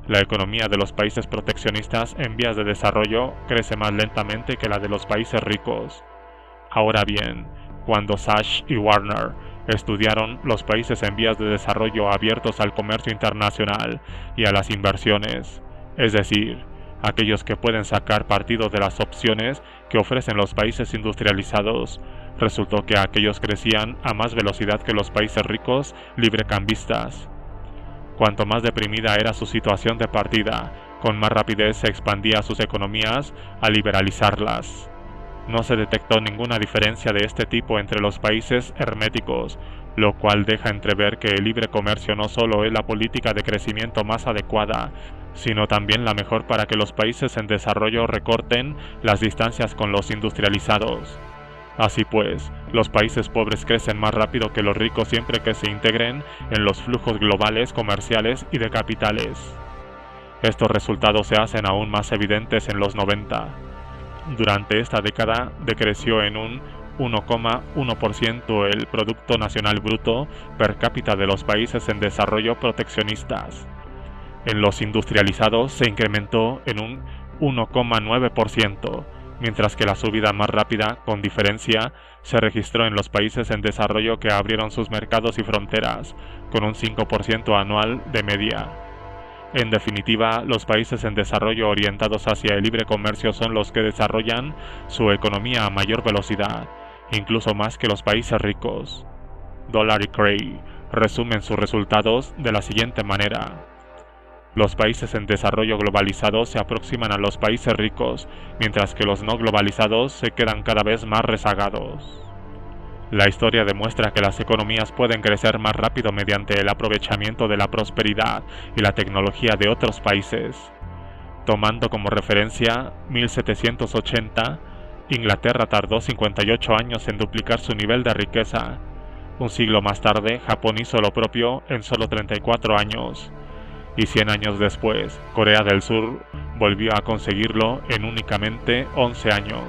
La economía de los países proteccionistas en vías de desarrollo crece más lentamente que la de los países ricos. Ahora bien, cuando Sachs y Warner estudiaron los países en vías de desarrollo abiertos al comercio internacional y a las inversiones, es decir, aquellos que pueden sacar partido de las opciones que ofrecen los países industrializados, resultó que aquellos crecían a más velocidad que los países ricos librecambistas. Cuanto más deprimida era su situación de partida, con más rapidez se expandía sus economías al liberalizarlas. No se detectó ninguna diferencia de este tipo entre los países herméticos, lo cual deja entrever que el libre comercio no solo es la política de crecimiento más adecuada, sino también la mejor para que los países en desarrollo recorten las distancias con los industrializados. Así pues, los países pobres crecen más rápido que los ricos siempre que se integren en los flujos globales comerciales y de capitales. Estos resultados se hacen aún más evidentes en los 90. Durante esta década decreció en un 1,1% el Producto Nacional Bruto per cápita de los países en desarrollo proteccionistas. En los industrializados se incrementó en un 1,9%, mientras que la subida más rápida, con diferencia, se registró en los países en desarrollo que abrieron sus mercados y fronteras, con un 5% anual de media. En definitiva, los países en desarrollo orientados hacia el libre comercio son los que desarrollan su economía a mayor velocidad, incluso más que los países ricos. Dollar y Cray resumen sus resultados de la siguiente manera. Los países en desarrollo globalizado se aproximan a los países ricos, mientras que los no globalizados se quedan cada vez más rezagados. La historia demuestra que las economías pueden crecer más rápido mediante el aprovechamiento de la prosperidad y la tecnología de otros países. Tomando como referencia 1780, Inglaterra tardó 58 años en duplicar su nivel de riqueza. Un siglo más tarde, Japón hizo lo propio en solo 34 años. Y 100 años después, Corea del Sur volvió a conseguirlo en únicamente 11 años.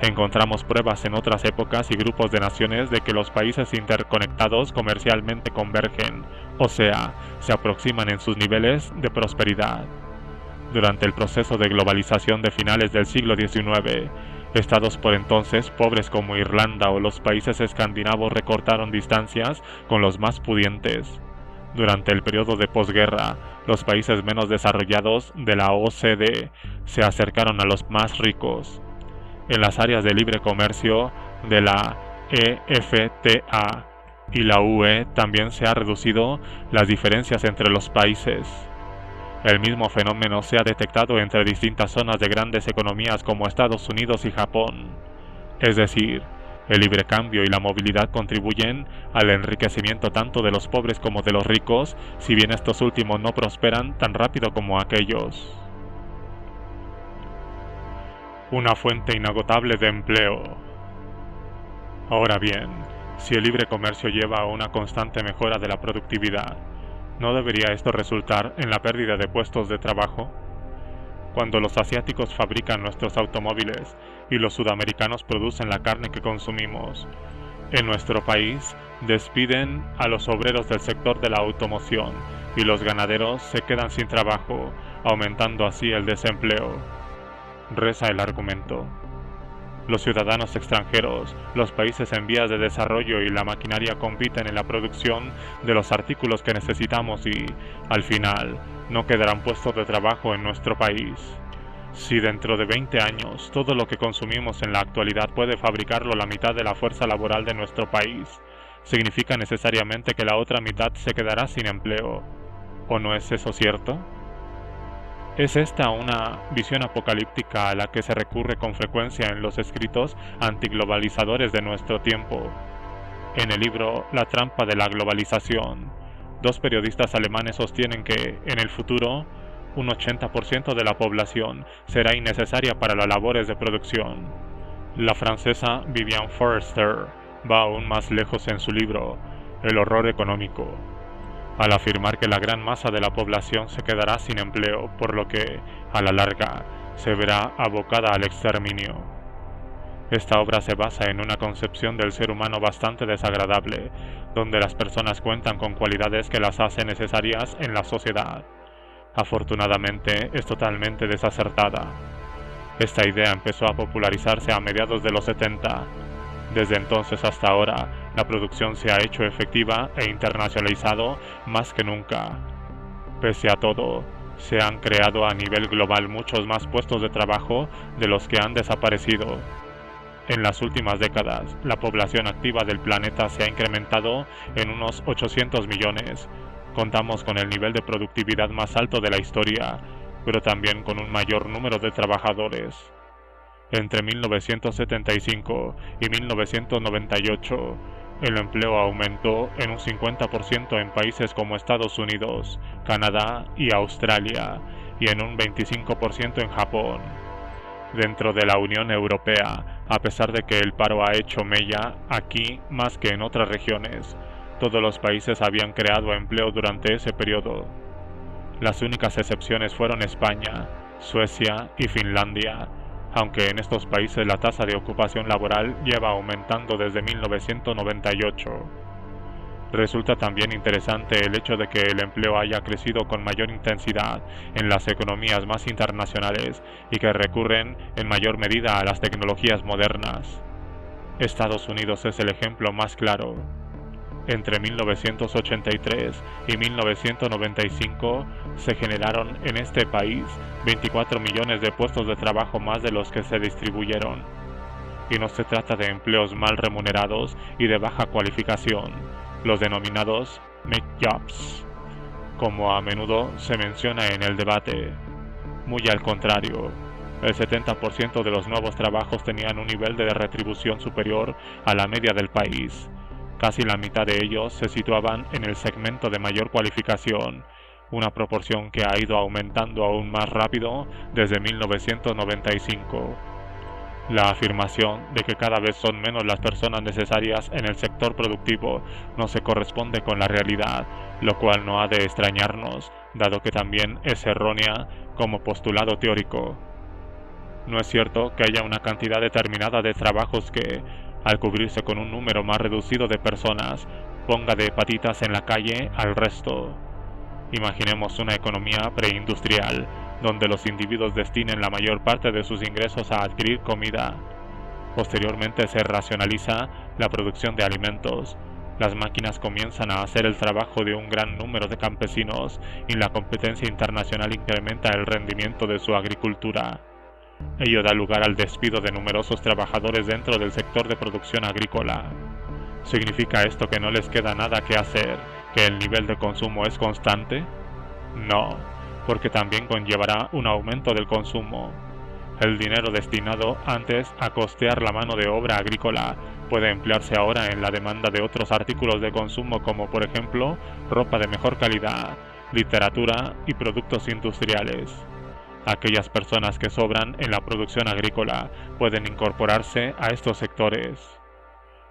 Encontramos pruebas en otras épocas y grupos de naciones de que los países interconectados comercialmente convergen, o sea, se aproximan en sus niveles de prosperidad. Durante el proceso de globalización de finales del siglo XIX, estados por entonces pobres como Irlanda o los países escandinavos recortaron distancias con los más pudientes. Durante el periodo de posguerra, los países menos desarrollados de la OCDE se acercaron a los más ricos. En las áreas de libre comercio de la EFTA y la UE también se han reducido las diferencias entre los países. El mismo fenómeno se ha detectado entre distintas zonas de grandes economías como Estados Unidos y Japón. Es decir, el libre cambio y la movilidad contribuyen al enriquecimiento tanto de los pobres como de los ricos, si bien estos últimos no prosperan tan rápido como aquellos. Una fuente inagotable de empleo. Ahora bien, si el libre comercio lleva a una constante mejora de la productividad, ¿no debería esto resultar en la pérdida de puestos de trabajo? Cuando los asiáticos fabrican nuestros automóviles y los sudamericanos producen la carne que consumimos, en nuestro país despiden a los obreros del sector de la automoción y los ganaderos se quedan sin trabajo, aumentando así el desempleo. Reza el argumento. Los ciudadanos extranjeros, los países en vías de desarrollo y la maquinaria compiten en la producción de los artículos que necesitamos y, al final, no quedarán puestos de trabajo en nuestro país. Si dentro de 20 años todo lo que consumimos en la actualidad puede fabricarlo la mitad de la fuerza laboral de nuestro país, ¿significa necesariamente que la otra mitad se quedará sin empleo? ¿O no es eso cierto? ¿Es esta una visión apocalíptica a la que se recurre con frecuencia en los escritos antiglobalizadores de nuestro tiempo? En el libro La trampa de la globalización, dos periodistas alemanes sostienen que, en el futuro, un 80% de la población será innecesaria para las labores de producción. La francesa Viviane Forrester va aún más lejos en su libro El horror económico, al afirmar que la gran masa de la población se quedará sin empleo, por lo que, a la larga, se verá abocada al exterminio. Esta obra se basa en una concepción del ser humano bastante desagradable, donde las personas cuentan con cualidades que las hacen necesarias en la sociedad. Afortunadamente, es totalmente desacertada. Esta idea empezó a popularizarse a mediados de los 70. Desde entonces hasta ahora, la producción se ha hecho efectiva e internacionalizado más que nunca. Pese a todo, se han creado a nivel global muchos más puestos de trabajo de los que han desaparecido. En las últimas décadas, la población activa del planeta se ha incrementado en unos 800 millones. Contamos con el nivel de productividad más alto de la historia, pero también con un mayor número de trabajadores. Entre 1975 y 1998, el empleo aumentó en un 50% en países como Estados Unidos, Canadá y Australia, y en un 25% en Japón. Dentro de la Unión Europea, a pesar de que el paro ha hecho mella aquí más que en otras regiones, todos los países habían creado empleo durante ese periodo. Las únicas excepciones fueron España, Suecia y Finlandia, aunque en estos países la tasa de ocupación laboral lleva aumentando desde 1998. Resulta también interesante el hecho de que el empleo haya crecido con mayor intensidad en las economías más internacionales y que recurren en mayor medida a las tecnologías modernas. Estados Unidos es el ejemplo más claro. Entre 1983 y 1995 se generaron en este país 24 millones de puestos de trabajo más de los que se distribuyeron. Y no se trata de empleos mal remunerados y de baja cualificación, los denominados make jobs, como a menudo se menciona en el debate. Muy al contrario, el 70% de los nuevos trabajos tenían un nivel de retribución superior a la media del país. Casi la mitad de ellos se situaban en el segmento de mayor cualificación, una proporción que ha ido aumentando aún más rápido desde 1995. La afirmación de que cada vez son menos las personas necesarias en el sector productivo no se corresponde con la realidad, lo cual no ha de extrañarnos, dado que también es errónea como postulado teórico. No es cierto que haya una cantidad determinada de trabajos que, al cubrirse con un número más reducido de personas, ponga de patitas en la calle al resto. Imaginemos una economía preindustrial, donde los individuos destinen la mayor parte de sus ingresos a adquirir comida. Posteriormente se racionaliza la producción de alimentos. Las máquinas comienzan a hacer el trabajo de un gran número de campesinos y la competencia internacional incrementa el rendimiento de su agricultura. Ello da lugar al despido de numerosos trabajadores dentro del sector de producción agrícola. ¿Significa esto que no les queda nada que hacer, que el nivel de consumo es constante? No, porque también conllevará un aumento del consumo. El dinero destinado antes a costear la mano de obra agrícola puede emplearse ahora en la demanda de otros artículos de consumo como por ejemplo ropa de mejor calidad, literatura y productos industriales. Aquellas personas que sobran en la producción agrícola pueden incorporarse a estos sectores.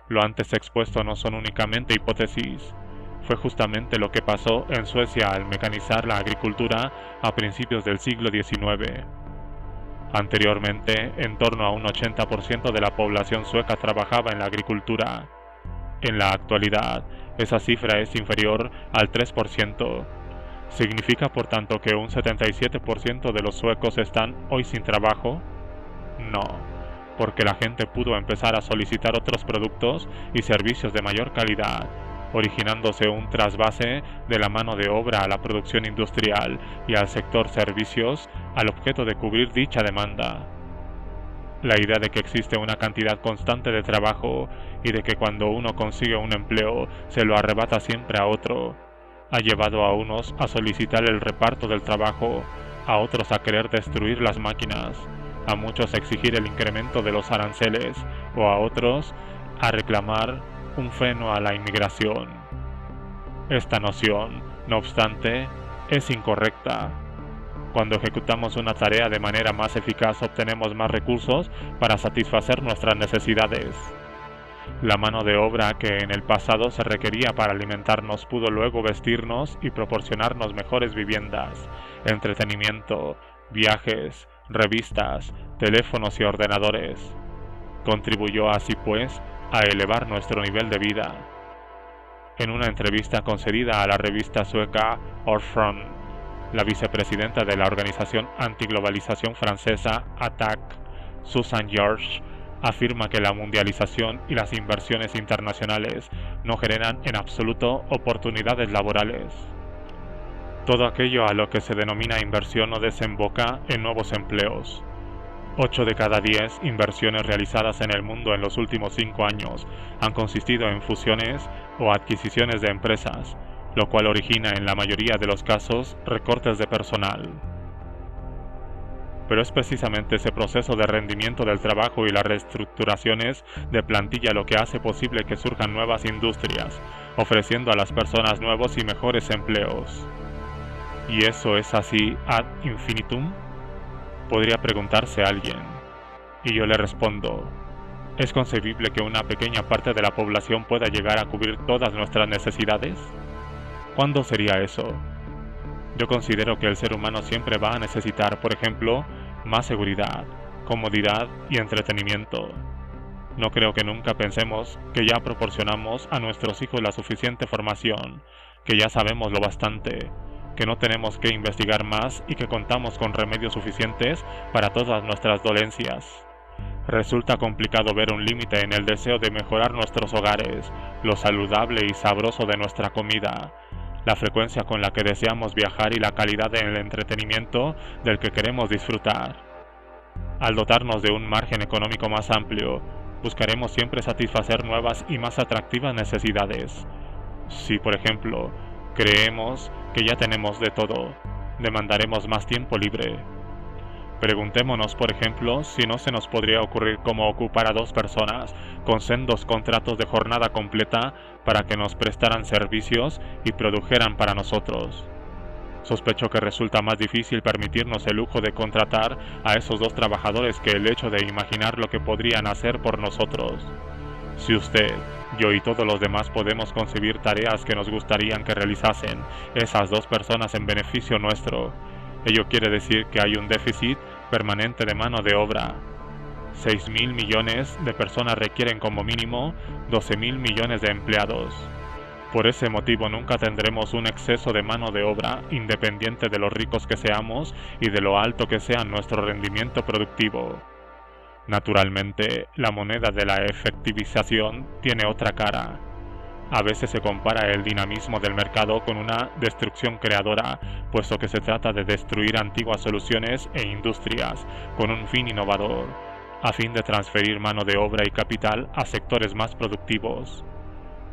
Lo antes expuesto no son únicamente hipótesis. Fue justamente lo que pasó en Suecia al mecanizar la agricultura a principios del siglo XIX. Anteriormente, en torno a un 80% de la población sueca trabajaba en la agricultura. En la actualidad, esa cifra es inferior al 3%. ¿Significa por tanto que un 77% de los suecos están hoy sin trabajo? No, porque la gente pudo empezar a solicitar otros productos y servicios de mayor calidad, originándose un trasvase de la mano de obra a la producción industrial y al sector servicios al objeto de cubrir dicha demanda. La idea de que existe una cantidad constante de trabajo y de que cuando uno consigue un empleo se lo arrebata siempre a otro, ha llevado a unos a solicitar el reparto del trabajo, a otros a querer destruir las máquinas, a muchos a exigir el incremento de los aranceles o a otros a reclamar un freno a la inmigración. Esta noción, no obstante, es incorrecta. Cuando ejecutamos una tarea de manera más eficaz obtenemos más recursos para satisfacer nuestras necesidades. La mano de obra que en el pasado se requería para alimentarnos pudo luego vestirnos y proporcionarnos mejores viviendas, entretenimiento, viajes, revistas, teléfonos y ordenadores. Contribuyó así pues a elevar nuestro nivel de vida. En una entrevista concedida a la revista sueca Ordfront, la vicepresidenta de la organización antiglobalización francesa ATTAC, Susan George, afirma que la mundialización y las inversiones internacionales no generan en absoluto oportunidades laborales. Todo aquello a lo que se denomina inversión no desemboca en nuevos empleos. 8 de cada 10 inversiones realizadas en el mundo en los últimos 5 años han consistido en fusiones o adquisiciones de empresas, lo cual origina en la mayoría de los casos recortes de personal. pero es precisamente ese proceso de rendimiento del trabajo y las reestructuraciones de plantilla lo que hace posible que surjan nuevas industrias, ofreciendo a las personas nuevos y mejores empleos. ¿Y eso es así ad infinitum?, podría preguntarse alguien. Y yo le respondo, ¿es concebible que una pequeña parte de la población pueda llegar a cubrir todas nuestras necesidades? ¿Cuándo sería eso? Yo considero que el ser humano siempre va a necesitar, por ejemplo, más seguridad, comodidad y entretenimiento. No creo que nunca pensemos que ya proporcionamos a nuestros hijos la suficiente formación, que ya sabemos lo bastante, que no tenemos que investigar más y que contamos con remedios suficientes para todas nuestras dolencias. Resulta complicado ver un límite en el deseo de mejorar nuestros hogares, lo saludable y sabroso de nuestra comida, la frecuencia con la que deseamos viajar y la calidad del entretenimiento del que queremos disfrutar. Al dotarnos de un margen económico más amplio, buscaremos siempre satisfacer nuevas y más atractivas necesidades. Si, por ejemplo, creemos que ya tenemos de todo, demandaremos más tiempo libre. Preguntémonos, por ejemplo, si no se nos podría ocurrir cómo ocupar a 2 personas con sendos contratos de jornada completa para que nos prestaran servicios y produjeran para nosotros. Sospecho que resulta más difícil permitirnos el lujo de contratar a esos 2 trabajadores que el hecho de imaginar lo que podrían hacer por nosotros. Si usted, yo y todos los demás podemos concebir tareas que nos gustarían que realizasen esas 2 personas en beneficio nuestro, ello quiere decir que hay un déficit permanente de mano de obra. 6.000 millones de personas requieren como mínimo 12.000 millones de empleados. Por ese motivo nunca tendremos un exceso de mano de obra independiente de lo ricos que seamos y de lo alto que sea nuestro rendimiento productivo. Naturalmente, la moneda de la efectivización tiene otra cara. A veces se compara el dinamismo del mercado con una destrucción creadora, puesto que se trata de destruir antiguas soluciones e industrias con un fin innovador, a fin de transferir mano de obra y capital a sectores más productivos.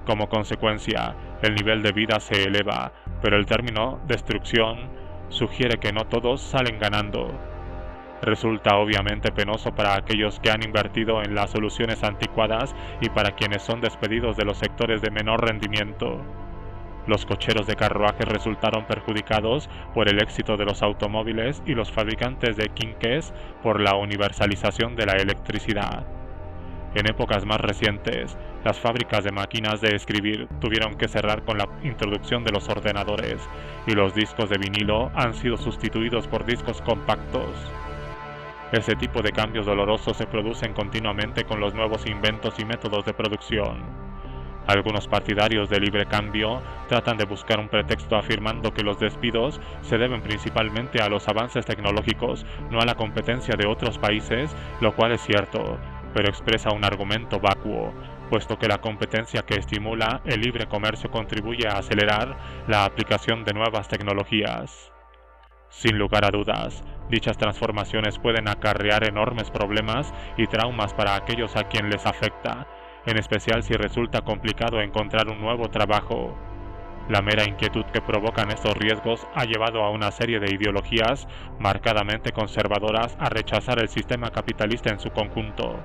Como consecuencia, el nivel de vida se eleva, pero el término destrucción sugiere que no todos salen ganando. Resulta obviamente penoso para aquellos que han invertido en las soluciones anticuadas y para quienes son despedidos de los sectores de menor rendimiento. Los cocheros de carruajes resultaron perjudicados por el éxito de los automóviles y los fabricantes de quinqués por la universalización de la electricidad. En épocas más recientes, las fábricas de máquinas de escribir tuvieron que cerrar con la introducción de los ordenadores, y los discos de vinilo han sido sustituidos por discos compactos. Ese tipo de cambios dolorosos se producen continuamente con los nuevos inventos y métodos de producción. Algunos partidarios del libre cambio tratan de buscar un pretexto afirmando que los despidos se deben principalmente a los avances tecnológicos, no a la competencia de otros países, lo cual es cierto, pero expresa un argumento vacuo, puesto que la competencia que estimula el libre comercio contribuye a acelerar la aplicación de nuevas tecnologías. Sin lugar a dudas, dichas transformaciones pueden acarrear enormes problemas y traumas para aquellos a quien les afecta, en especial si resulta complicado encontrar un nuevo trabajo. La mera inquietud que provocan estos riesgos ha llevado a una serie de ideologías marcadamente conservadoras a rechazar el sistema capitalista en su conjunto.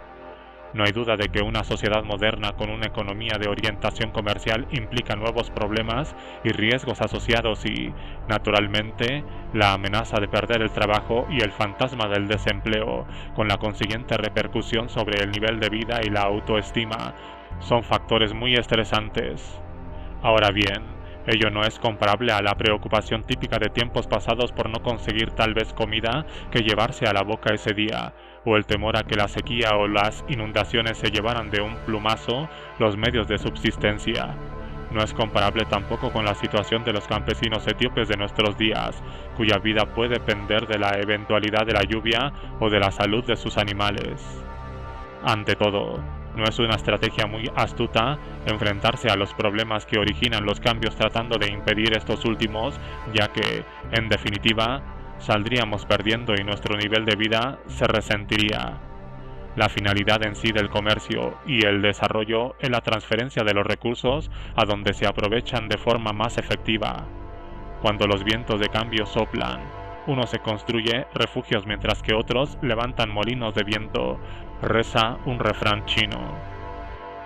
No hay duda de que una sociedad moderna con una economía de orientación comercial implica nuevos problemas y riesgos asociados y, naturalmente, la amenaza de perder el trabajo y el fantasma del desempleo, con la consiguiente repercusión sobre el nivel de vida y la autoestima, son factores muy estresantes. Ahora bien, ello no es comparable a la preocupación típica de tiempos pasados por no conseguir tal vez comida que llevarse a la boca ese día, o el temor a que la sequía o las inundaciones se llevaran de un plumazo los medios de subsistencia. No es comparable tampoco con la situación de los campesinos etíopes de nuestros días, cuya vida puede depender de la eventualidad de la lluvia o de la salud de sus animales. Ante todo, no es una estrategia muy astuta enfrentarse a los problemas que originan los cambios tratando de impedir estos últimos, ya que, en definitiva, saldríamos perdiendo y nuestro nivel de vida se resentiría. La finalidad en sí del comercio y el desarrollo es la transferencia de los recursos a donde se aprovechan de forma más efectiva. Cuando los vientos de cambio soplan, Uno se construye refugios mientras que otros levantan molinos de viento, reza un refrán chino.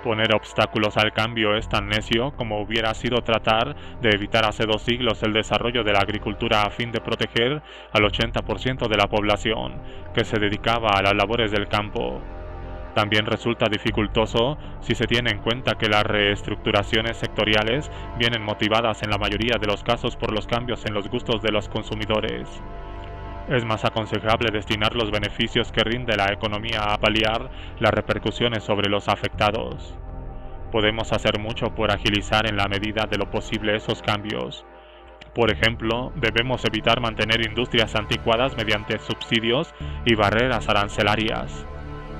Poner obstáculos al cambio es tan necio como hubiera sido tratar de evitar hace 2 siglos el desarrollo de la agricultura a fin de proteger al 80% de la población que se dedicaba a las labores del campo. También resulta dificultoso si se tiene en cuenta que las reestructuraciones sectoriales vienen motivadas en la mayoría de los casos por los cambios en los gustos de los consumidores. Es más aconsejable destinar los beneficios que rinde la economía a paliar las repercusiones sobre los afectados. Podemos hacer mucho por agilizar en la medida de lo posible esos cambios. Por ejemplo, debemos evitar mantener industrias anticuadas mediante subsidios y barreras arancelarias.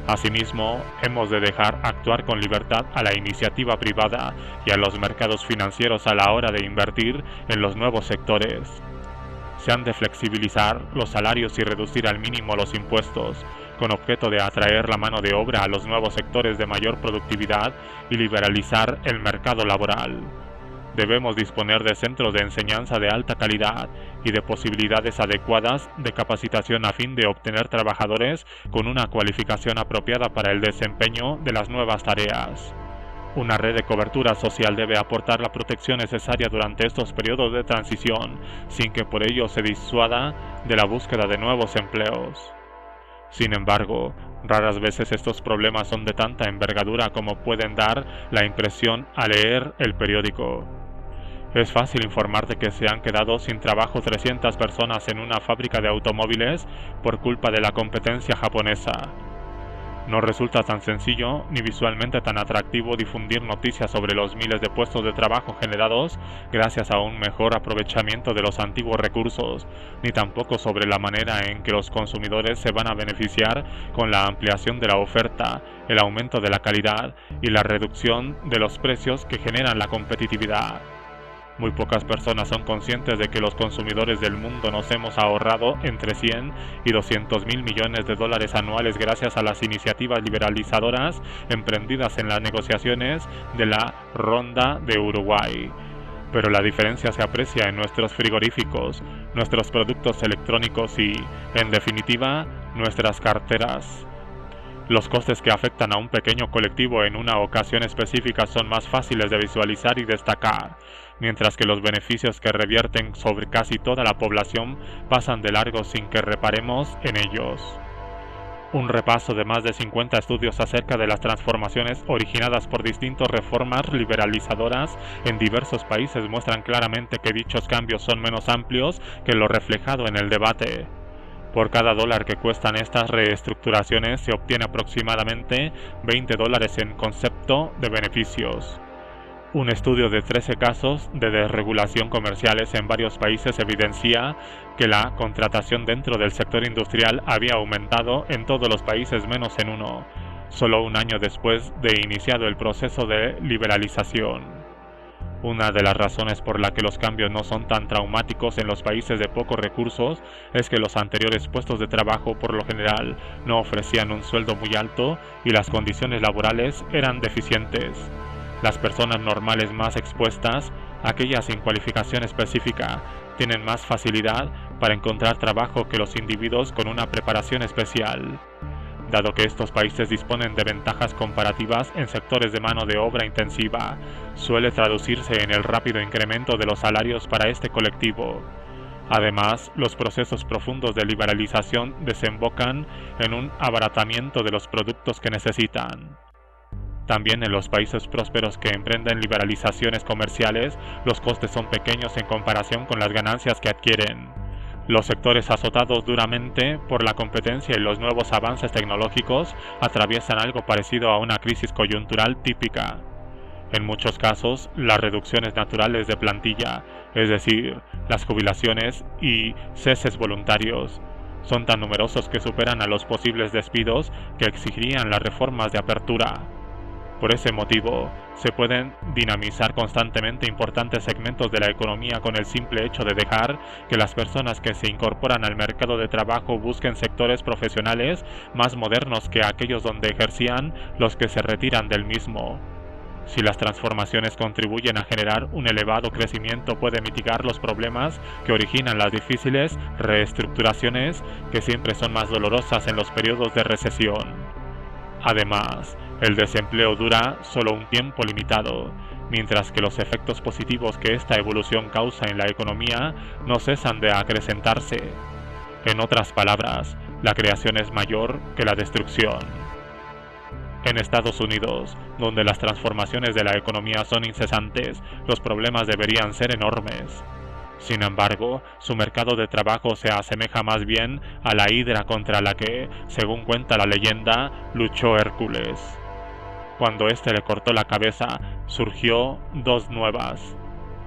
Asimismo, hemos de dejar actuar con libertad a la iniciativa privada y a los mercados financieros a la hora de invertir en los nuevos sectores. Se han de flexibilizar los salarios y reducir al mínimo los impuestos, con objeto de atraer la mano de obra a los nuevos sectores de mayor productividad y liberalizar el mercado laboral. Debemos disponer de centros de enseñanza de alta calidad y de posibilidades adecuadas de capacitación a fin de obtener trabajadores con una cualificación apropiada para el desempeño de las nuevas tareas. Una red de cobertura social debe aportar la protección necesaria durante estos periodos de transición, sin que por ello se disuada de la búsqueda de nuevos empleos. Sin embargo, raras veces estos problemas son de tanta envergadura como pueden dar la impresión al leer el periódico. Es fácil informar de que se han quedado sin trabajo 300 personas en una fábrica de automóviles por culpa de la competencia japonesa. No resulta tan sencillo ni visualmente tan atractivo difundir noticias sobre los miles de puestos de trabajo generados gracias a un mejor aprovechamiento de los antiguos recursos, ni tampoco sobre la manera en que los consumidores se van a beneficiar con la ampliación de la oferta, el aumento de la calidad y la reducción de los precios que generan la competitividad. Muy pocas personas son conscientes de que los consumidores del mundo nos hemos ahorrado entre 100 y 200 mil millones de dólares anuales gracias a las iniciativas liberalizadoras emprendidas en las negociaciones de la Ronda de Uruguay. Pero la diferencia se aprecia en nuestros frigoríficos, nuestros productos electrónicos y, en definitiva, nuestras carteras. Los costes que afectan a un pequeño colectivo en una ocasión específica son más fáciles de visualizar y destacar, mientras que los beneficios que revierten sobre casi toda la población pasan de largo sin que reparemos en ellos. Un repaso de más de 50 estudios acerca de las transformaciones originadas por distintas reformas liberalizadoras en diversos países muestran claramente que dichos cambios son menos amplios que lo reflejado en el debate. Por cada dólar que cuestan estas reestructuraciones se obtiene aproximadamente $20 en concepto de beneficios. Un estudio de 13 casos de desregulación comerciales en varios países evidencia que la contratación dentro del sector industrial había aumentado en todos los países menos en uno, solo un año después de iniciado el proceso de liberalización. Una de las razones por la que los cambios no son tan traumáticos en los países de pocos recursos es que los anteriores puestos de trabajo por lo general no ofrecían un sueldo muy alto y las condiciones laborales eran deficientes. Las personas normales más expuestas, aquellas sin cualificación específica, tienen más facilidad para encontrar trabajo que los individuos con una preparación especial. Dado que estos países disponen de ventajas comparativas en sectores de mano de obra intensiva, suele traducirse en el rápido incremento de los salarios para este colectivo. Además, los procesos profundos de liberalización desembocan en un abaratamiento de los productos que necesitan. También en los países prósperos que emprenden liberalizaciones comerciales, los costes son pequeños en comparación con las ganancias que adquieren. Los sectores azotados duramente por la competencia y los nuevos avances tecnológicos atraviesan algo parecido a una crisis coyuntural típica. En muchos casos, las reducciones naturales de plantilla, es decir, las jubilaciones y ceses voluntarios, son tan numerosos que superan a los posibles despidos que exigirían las reformas de apertura. Por ese motivo, se pueden dinamizar constantemente importantes segmentos de la economía con el simple hecho de dejar que las personas que se incorporan al mercado de trabajo busquen sectores profesionales más modernos que aquellos donde ejercían los que se retiran del mismo. Si las transformaciones contribuyen a generar un elevado crecimiento, puede mitigar los problemas que originan las difíciles reestructuraciones, que siempre son más dolorosas en los periodos de recesión. Además, el desempleo dura solo un tiempo limitado, mientras que los efectos positivos que esta evolución causa en la economía no cesan de acrecentarse. En otras palabras, la creación es mayor que la destrucción. En Estados Unidos, donde las transformaciones de la economía son incesantes, los problemas deberían ser enormes. Sin embargo, su mercado de trabajo se asemeja más bien a la hidra contra la que, según cuenta la leyenda, luchó Hércules. Cuando éste le cortó la cabeza, surgió dos nuevas.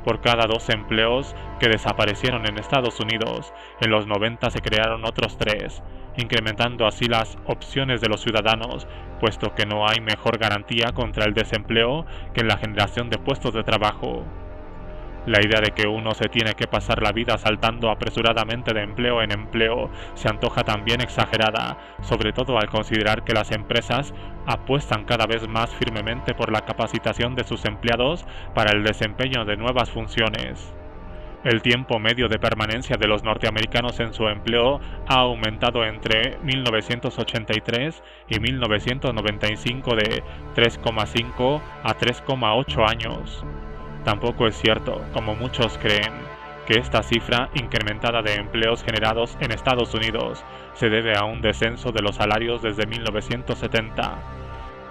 Por cada 2 empleos que desaparecieron en Estados Unidos, en los 90 se crearon otros 3, incrementando así las opciones de los ciudadanos, puesto que no hay mejor garantía contra el desempleo que en la generación de puestos de trabajo. La idea de que uno se tiene que pasar la vida saltando apresuradamente de empleo en empleo se antoja también exagerada, sobre todo al considerar que las empresas apuestan cada vez más firmemente por la capacitación de sus empleados para el desempeño de nuevas funciones. El tiempo medio de permanencia de los norteamericanos en su empleo ha aumentado entre 1983 y 1995 de 3,5 a 3,8 años. Tampoco es cierto, como muchos creen, que esta cifra incrementada de empleos generados en Estados Unidos se debe a un descenso de los salarios desde 1970.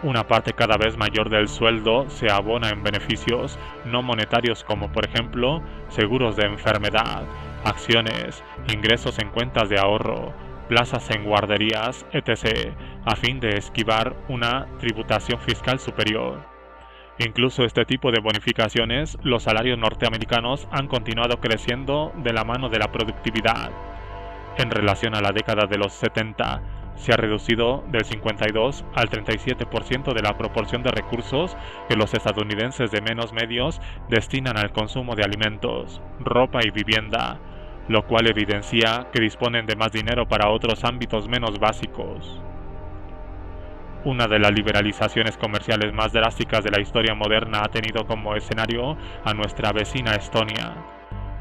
Una parte cada vez mayor del sueldo se abona en beneficios no monetarios como por ejemplo seguros de enfermedad, acciones, ingresos en cuentas de ahorro, plazas en guarderías, etc., a fin de esquivar una tributación fiscal superior. Incluso este tipo de bonificaciones, los salarios norteamericanos han continuado creciendo de la mano de la productividad. En relación a la década de los 70, se ha reducido del 52 al 37% de la proporción de recursos que los estadounidenses de menos medios destinan al consumo de alimentos, ropa y vivienda, lo cual evidencia que disponen de más dinero para otros ámbitos menos básicos. Una de las liberalizaciones comerciales más drásticas de la historia moderna ha tenido como escenario a nuestra vecina Estonia.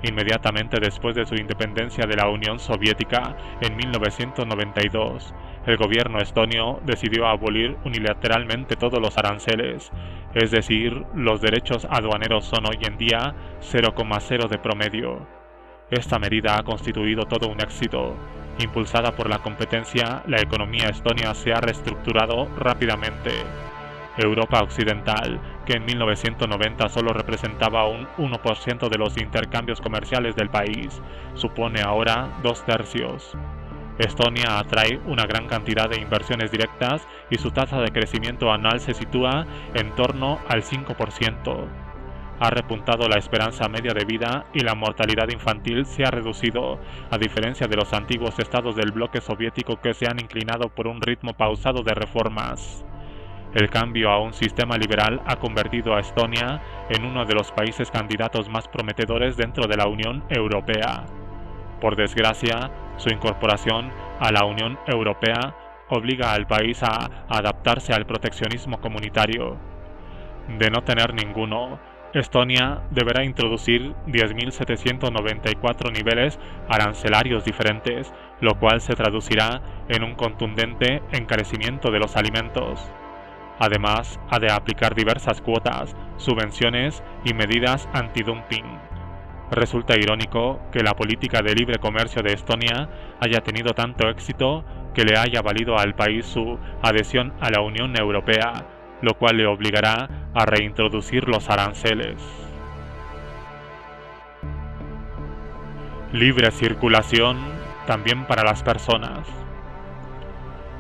Inmediatamente después de su independencia de la Unión Soviética en 1992, el gobierno estonio decidió abolir unilateralmente todos los aranceles, es decir, los derechos aduaneros son hoy en día 0,0 de promedio. Esta medida ha constituido todo un éxito. Impulsada por la competencia, la economía estonia se ha reestructurado rápidamente. Europa Occidental, que en 1990 solo representaba un 1% de los intercambios comerciales del país, supone ahora 2/3. Estonia atrae una gran cantidad de inversiones directas y su tasa de crecimiento anual se sitúa en torno al 5%. Ha repuntado la esperanza media de vida y la mortalidad infantil se ha reducido, a diferencia de los antiguos estados del bloque soviético que se han inclinado por un ritmo pausado de reformas. El cambio a un sistema liberal ha convertido a Estonia en uno de los países candidatos más prometedores dentro de la Unión Europea. Por desgracia, su incorporación a la Unión Europea obliga al país a adaptarse al proteccionismo comunitario. De no tener ninguno, Estonia deberá introducir 10.794 niveles arancelarios diferentes, lo cual se traducirá en un contundente encarecimiento de los alimentos. Además, ha de aplicar diversas cuotas, subvenciones y medidas antidumping. Resulta irónico que la política de libre comercio de Estonia haya tenido tanto éxito que le haya valido al país su adhesión a la Unión Europea, lo cual le obligará a reintroducir los aranceles. Libre circulación también para las personas.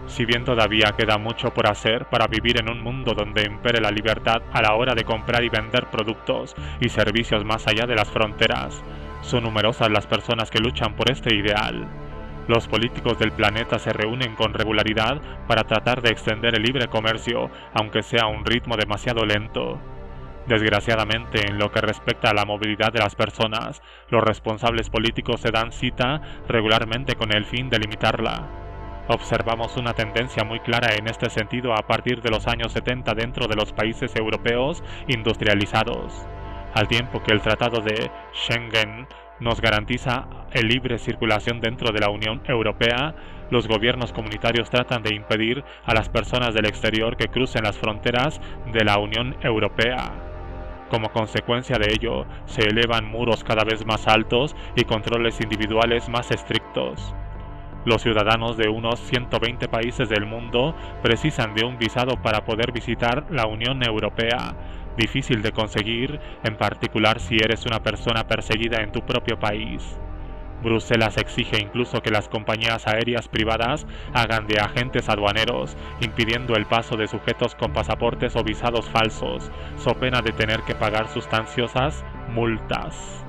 Si bien todavía queda mucho por hacer para vivir en un mundo donde impere la libertad a la hora de comprar y vender productos y servicios más allá de las fronteras, son numerosas las personas que luchan por este ideal. Los políticos del planeta se reúnen con regularidad para tratar de extender el libre comercio, aunque sea a un ritmo demasiado lento. Desgraciadamente, en lo que respecta a la movilidad de las personas, los responsables políticos se dan cita regularmente con el fin de limitarla. Observamos una tendencia muy clara en este sentido a partir de los años 70 dentro de los países europeos industrializados. Al tiempo que el Tratado de Schengen nos garantiza el libre circulación dentro de la Unión Europea, los gobiernos comunitarios tratan de impedir a las personas del exterior que crucen las fronteras de la Unión Europea. Como consecuencia de ello, se elevan muros cada vez más altos y controles individuales más estrictos. Los ciudadanos de unos 120 países del mundo precisan de un visado para poder visitar la Unión Europea, difícil de conseguir, en particular si eres una persona perseguida en tu propio país. Bruselas exige incluso que las compañías aéreas privadas hagan de agentes aduaneros, impidiendo el paso de sujetos con pasaportes o visados falsos, so pena de tener que pagar sustanciosas multas.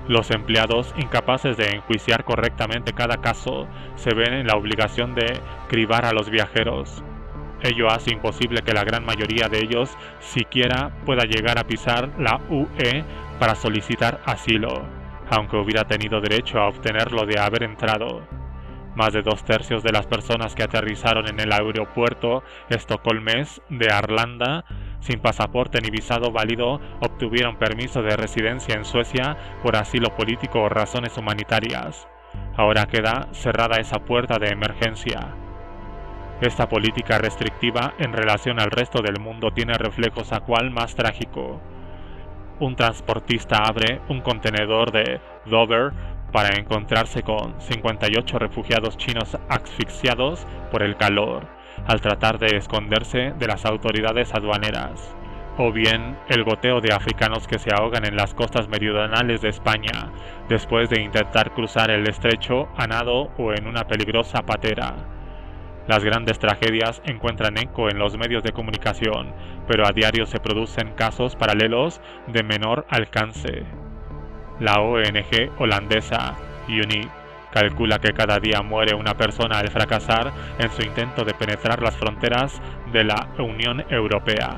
Los empleados, incapaces de enjuiciar correctamente cada caso, se ven en la obligación de cribar a los viajeros. Ello hace imposible que la gran mayoría de ellos siquiera pueda llegar a pisar la UE para solicitar asilo, aunque hubiera tenido derecho a obtenerlo de haber entrado. Más de 2/3 de las personas que aterrizaron en el aeropuerto estocolmés de Arlanda sin pasaporte ni visado válido obtuvieron permiso de residencia en Suecia por asilo político o razones humanitarias. Ahora queda cerrada esa puerta de emergencia. Esta política restrictiva en relación al resto del mundo tiene reflejos a cual más trágico. Un transportista abre un contenedor de Dover para encontrarse con 58 refugiados chinos asfixiados por el calor, al tratar de esconderse de las autoridades aduaneras, o bien el goteo de africanos que se ahogan en las costas meridionales de España, después de intentar cruzar el estrecho a nado o en una peligrosa patera. Las grandes tragedias encuentran eco en los medios de comunicación, pero a diario se producen casos paralelos de menor alcance. La ONG holandesa UNIT calcula que cada día muere una persona al fracasar en su intento de penetrar las fronteras de la Unión Europea.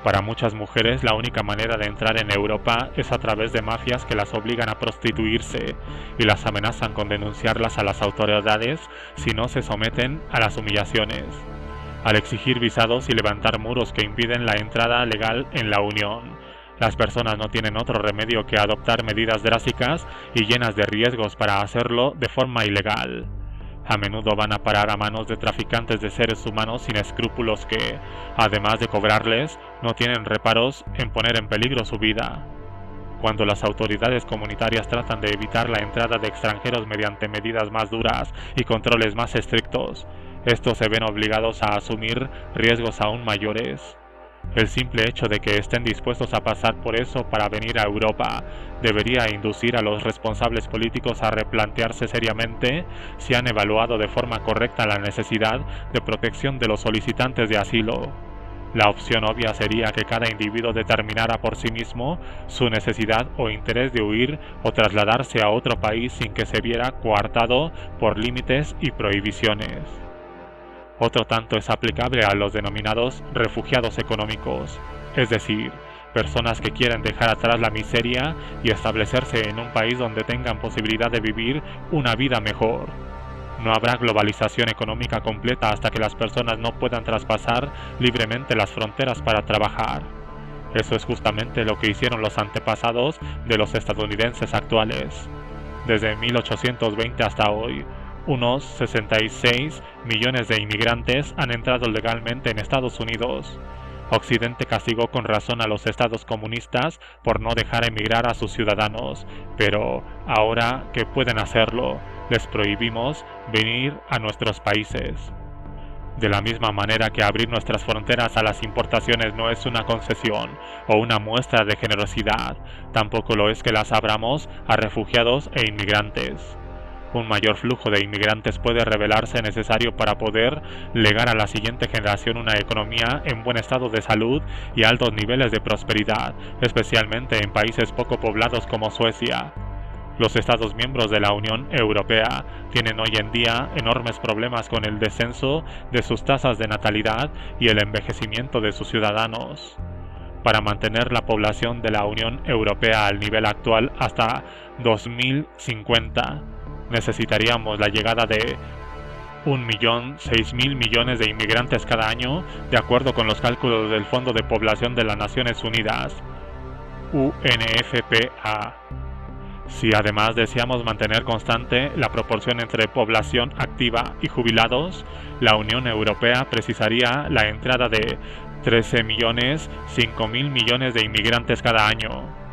Para muchas mujeres, la única manera de entrar en Europa es a través de mafias que las obligan a prostituirse y las amenazan con denunciarlas a las autoridades si no se someten a las humillaciones, al exigir visados y levantar muros que impiden la entrada legal en la Unión. Las personas no tienen otro remedio que adoptar medidas drásticas y llenas de riesgos para hacerlo de forma ilegal. A menudo van a parar a manos de traficantes de seres humanos sin escrúpulos que, además de cobrarles, no tienen reparos en poner en peligro su vida. Cuando las autoridades comunitarias tratan de evitar la entrada de extranjeros mediante medidas más duras y controles más estrictos, estos se ven obligados a asumir riesgos aún mayores. El simple hecho de que estén dispuestos a pasar por eso para venir a Europa debería inducir a los responsables políticos a replantearse seriamente si han evaluado de forma correcta la necesidad de protección de los solicitantes de asilo. La opción obvia sería que cada individuo determinara por sí mismo su necesidad o interés de huir o trasladarse a otro país sin que se viera coartado por límites y prohibiciones. Otro tanto es aplicable a los denominados refugiados económicos, es decir, personas que quieren dejar atrás la miseria y establecerse en un país donde tengan posibilidad de vivir una vida mejor. No habrá globalización económica completa hasta que las personas no puedan traspasar libremente las fronteras para trabajar. Eso es justamente lo que hicieron los antepasados de los estadounidenses actuales. Desde 1820 hasta hoy, unos 66 millones de inmigrantes han entrado legalmente en Estados Unidos. Occidente castigó con razón a los estados comunistas por no dejar emigrar a sus ciudadanos, pero ahora que pueden hacerlo, les prohibimos venir a nuestros países. De la misma manera que abrir nuestras fronteras a las importaciones no es una concesión o una muestra de generosidad, tampoco lo es que las abramos a refugiados e inmigrantes. Un mayor flujo de inmigrantes puede revelarse necesario para poder legar a la siguiente generación una economía en buen estado de salud y altos niveles de prosperidad, especialmente en países poco poblados como Suecia. Los Estados miembros de la Unión Europea tienen hoy en día enormes problemas con el descenso de sus tasas de natalidad y el envejecimiento de sus ciudadanos. Para mantener la población de la Unión Europea al nivel actual hasta 2050, necesitaríamos la llegada de 1.006.000 millones de inmigrantes cada año, de acuerdo con los cálculos del Fondo de Población de las Naciones Unidas, UNFPA. Si además deseamos mantener constante la proporción entre población activa y jubilados, la Unión Europea precisaría la entrada de 13.005.000 millones de inmigrantes cada año.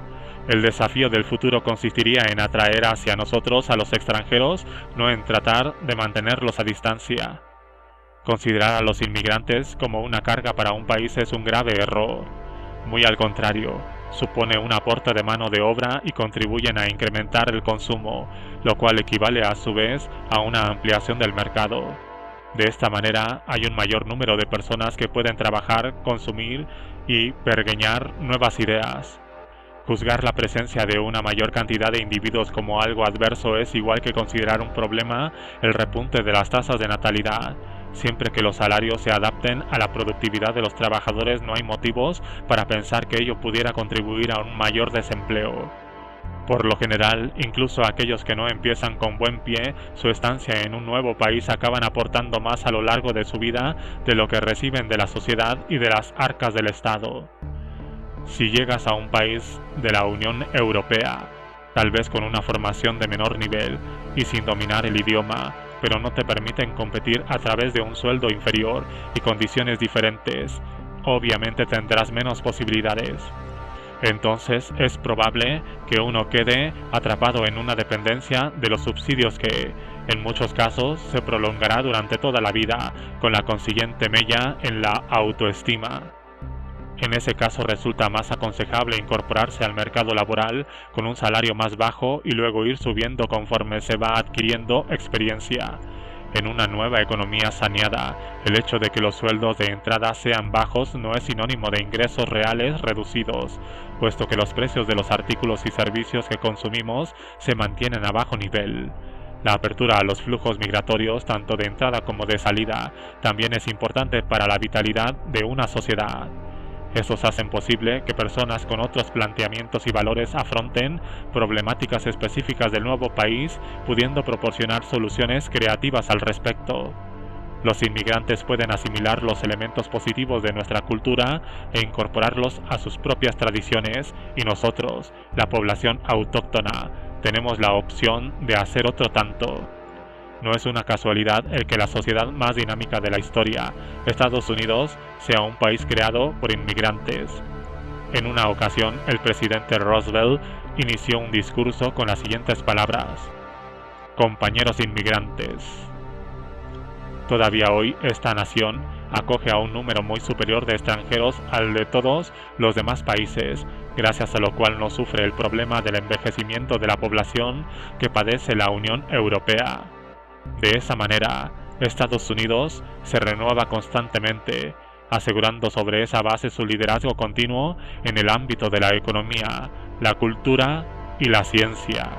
El desafío del futuro consistiría en atraer hacia nosotros a los extranjeros, no en tratar de mantenerlos a distancia. Considerar a los inmigrantes como una carga para un país es un grave error. Muy al contrario, supone un aporte de mano de obra y contribuyen a incrementar el consumo, lo cual equivale a su vez a una ampliación del mercado. De esta manera hay un mayor número de personas que pueden trabajar, consumir y pergeñar nuevas ideas. Juzgar la presencia de una mayor cantidad de individuos como algo adverso es igual que considerar un problema el repunte de las tasas de natalidad. Siempre que los salarios se adapten a la productividad de los trabajadores, no hay motivos para pensar que ello pudiera contribuir a un mayor desempleo. Por lo general, incluso aquellos que no empiezan con buen pie su estancia en un nuevo país acaban aportando más a lo largo de su vida de lo que reciben de la sociedad y de las arcas del Estado. Si llegas a un país de la Unión Europea, tal vez con una formación de menor nivel y sin dominar el idioma, pero no te permiten competir a través de un sueldo inferior y condiciones diferentes, obviamente tendrás menos posibilidades. Entonces es probable que uno quede atrapado en una dependencia de los subsidios que, en muchos casos, se prolongará durante toda la vida, con la consiguiente mella en la autoestima. En ese caso resulta más aconsejable incorporarse al mercado laboral con un salario más bajo y luego ir subiendo conforme se va adquiriendo experiencia. En una nueva economía saneada, el hecho de que los sueldos de entrada sean bajos no es sinónimo de ingresos reales reducidos, puesto que los precios de los artículos y servicios que consumimos se mantienen a bajo nivel. La apertura a los flujos migratorios, tanto de entrada como de salida, también es importante para la vitalidad de una sociedad. Estos hacen posible que personas con otros planteamientos y valores afronten problemáticas específicas del nuevo país, pudiendo proporcionar soluciones creativas al respecto. Los inmigrantes pueden asimilar los elementos positivos de nuestra cultura e incorporarlos a sus propias tradiciones, y nosotros, la población autóctona, tenemos la opción de hacer otro tanto. No es una casualidad el que la sociedad más dinámica de la historia, Estados Unidos, sea un país creado por inmigrantes. En una ocasión, el presidente Roosevelt inició un discurso con las siguientes palabras: compañeros inmigrantes. Todavía hoy, esta nación acoge a un número muy superior de extranjeros al de todos los demás países, gracias a lo cual no sufre el problema del envejecimiento de la población que padece la Unión Europea. De esa manera, Estados Unidos se renueva constantemente, asegurando sobre esa base su liderazgo continuo en el ámbito de la economía, la cultura y la ciencia.